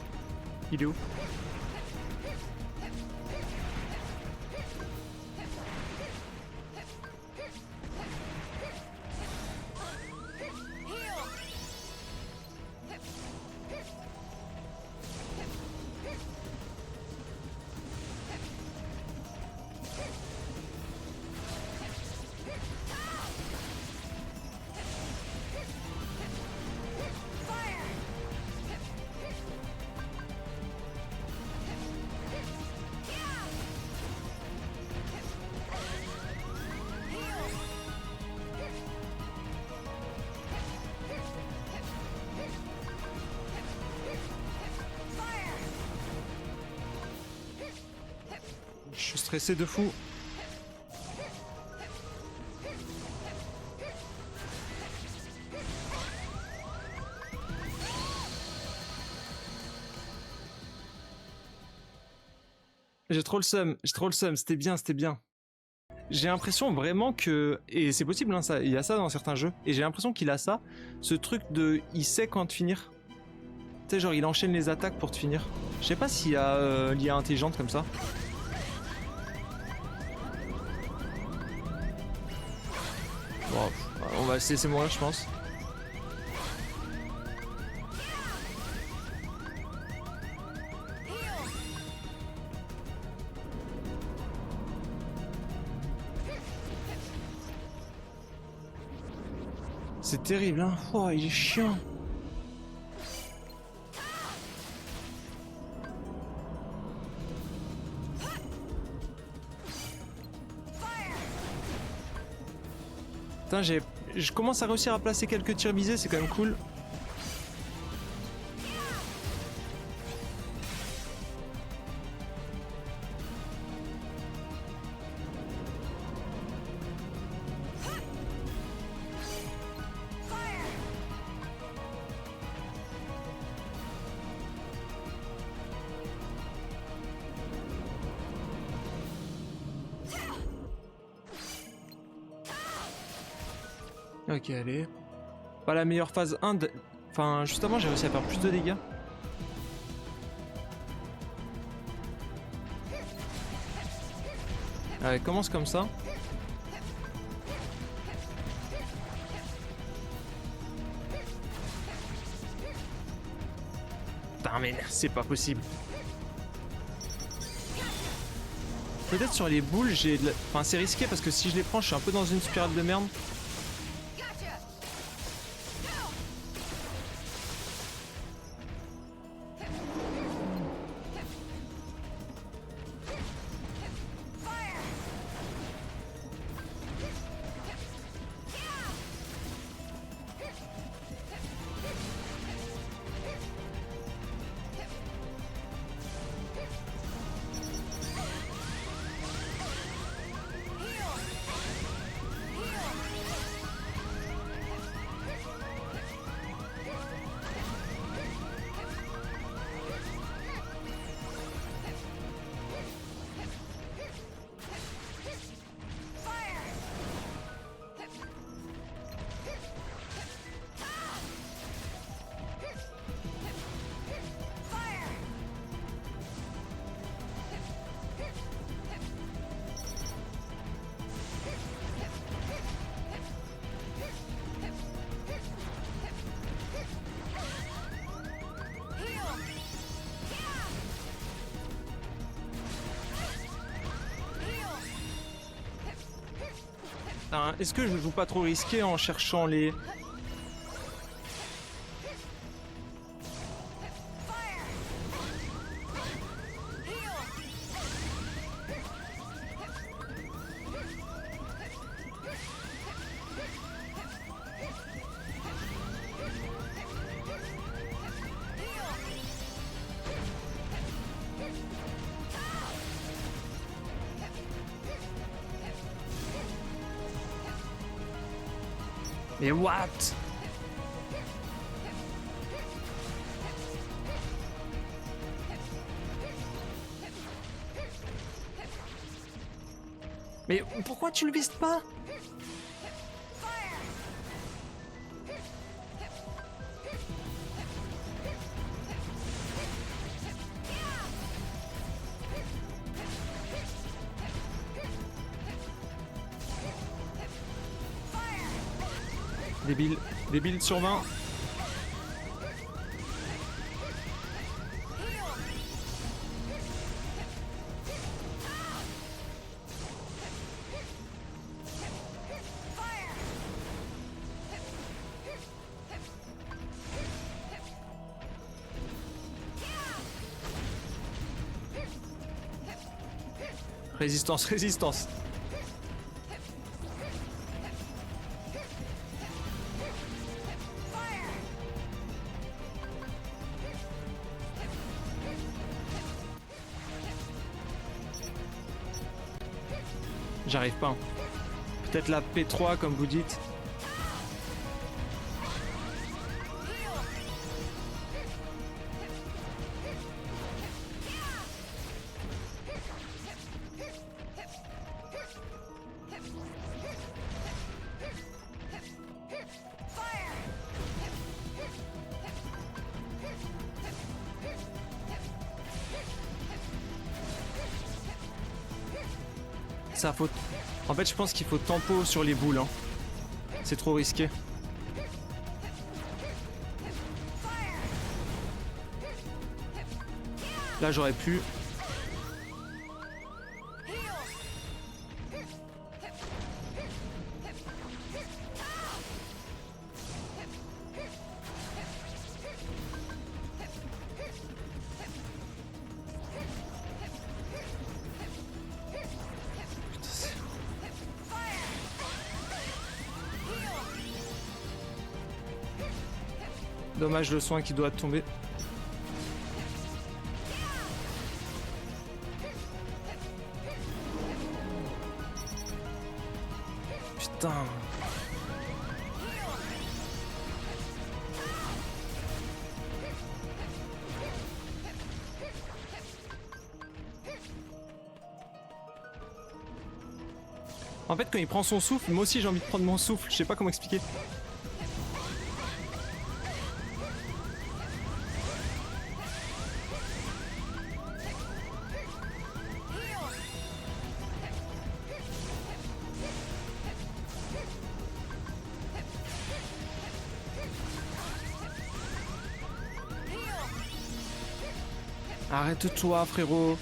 Il est où? Je suis stressé de fou. J'ai trop le seum, c'était bien, c'était bien. J'ai l'impression vraiment que, et c'est possible, hein, ça, il y a ça dans certains jeux, et j'ai l'impression qu'il a ça, ce truc de, il sait quand te finir. Tu sais, genre il enchaîne les attaques pour te finir. Je sais pas s'il y a l'IA intelligente comme ça. Bon, on va le laisser mourir, je pense. C'est terrible, hein. Oh, il est chiant. Putain, je commence à réussir à placer quelques tirs visés, c'est quand même cool. Ok, allez. Pas la meilleure phase 1 de... Enfin, justement, j'ai réussi à faire plus de dégâts. Allez, commence comme ça. Putain, mais c'est pas possible. Peut-être sur les boules, j'ai de la... Enfin, c'est risqué parce que si je les prends, je suis un peu dans une spirale de merde. Putain, est-ce que je joue pas trop risqué en cherchant les... Mais what? Mais pourquoi tu le vises pas? Débile, débile sur 20. Résistance, résistance. J'arrive pas. Peut-être la P3 comme vous dites. Ça faut... En fait, je pense qu'il faut tempo sur les boules. Hein. C'est trop risqué. Là, j'aurais pu... Dommage le soin qui doit tomber. Putain. En fait, quand il prend son souffle, moi aussi j'ai envie de prendre mon souffle. Je sais pas comment expliquer. Arrête-toi, frérot.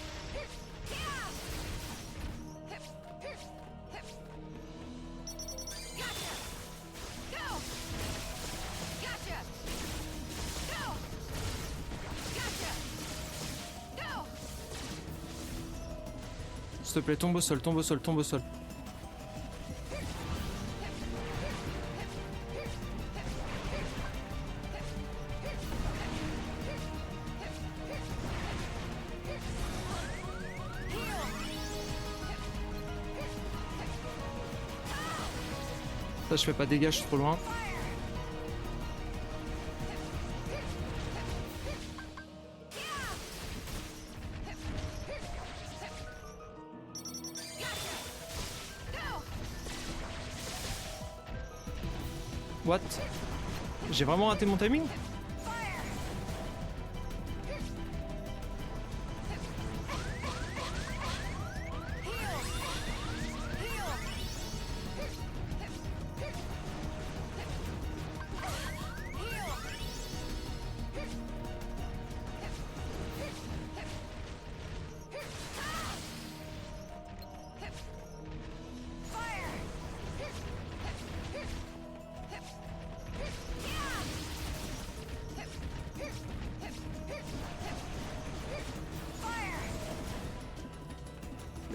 S'il te plaît, tombe au sol, tombe au sol, tombe au sol. Ça, je fais pas dégâts, je suis trop loin. What? J'ai vraiment raté mon timing?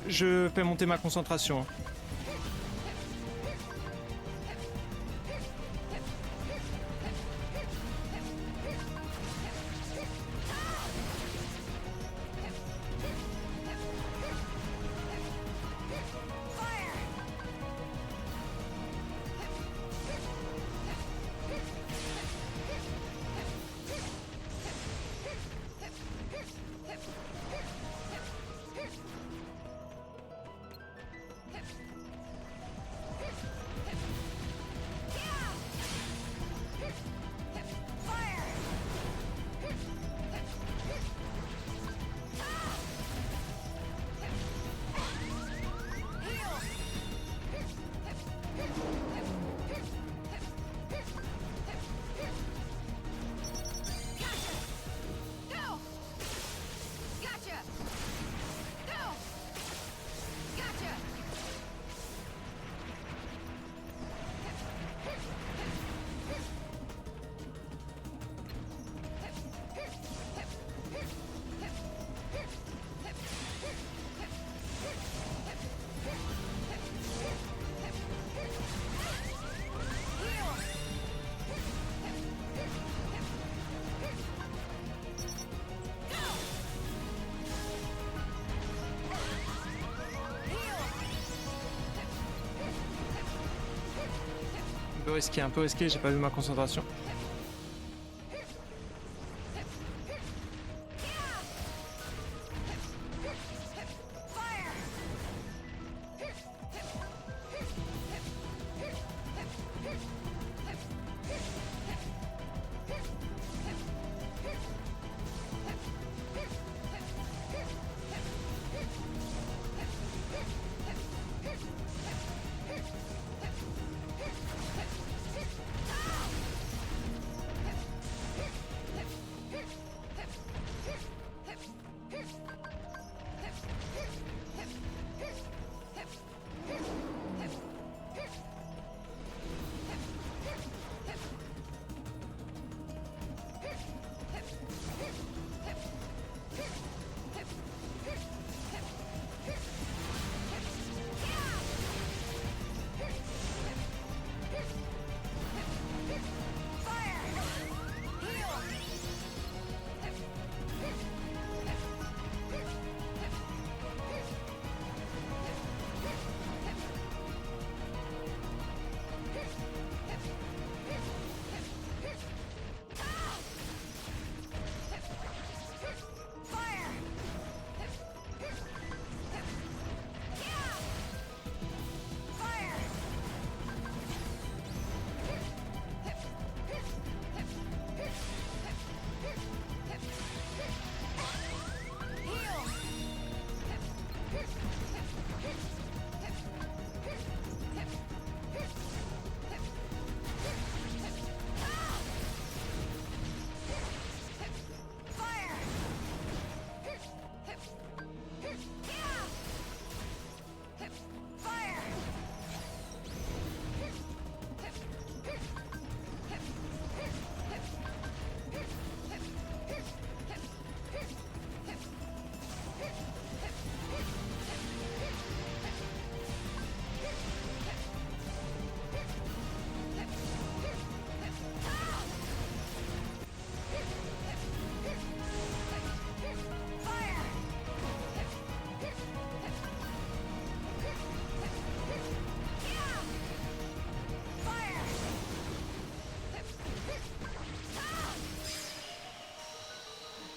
je fais monter ma concentration. Un peu risqué, j'ai pas vu ma concentration.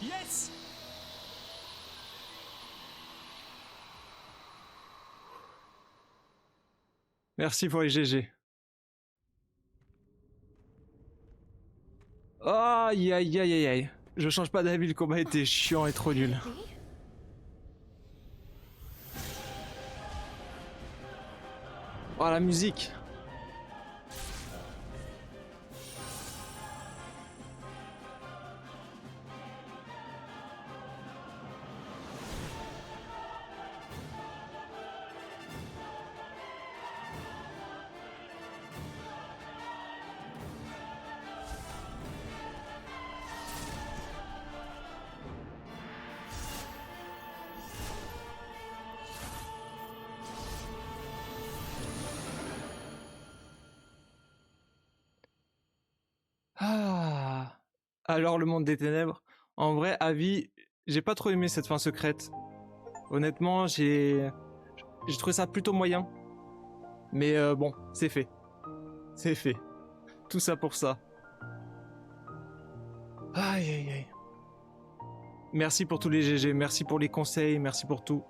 Yes! Merci pour les GG. Aïe aïe aïe aïe aïe. Je change pas d'avis, le combat était chiant et trop nul. Oh la musique. Alors le monde des ténèbres. En vrai, avis, j'ai pas trop aimé cette fin secrète. Honnêtement, j'ai trouvé ça plutôt moyen. Mais bon, c'est fait. C'est fait. Tout ça pour ça. Aïe aïe aïe. Merci pour tous les GG, merci pour les conseils, merci pour tout.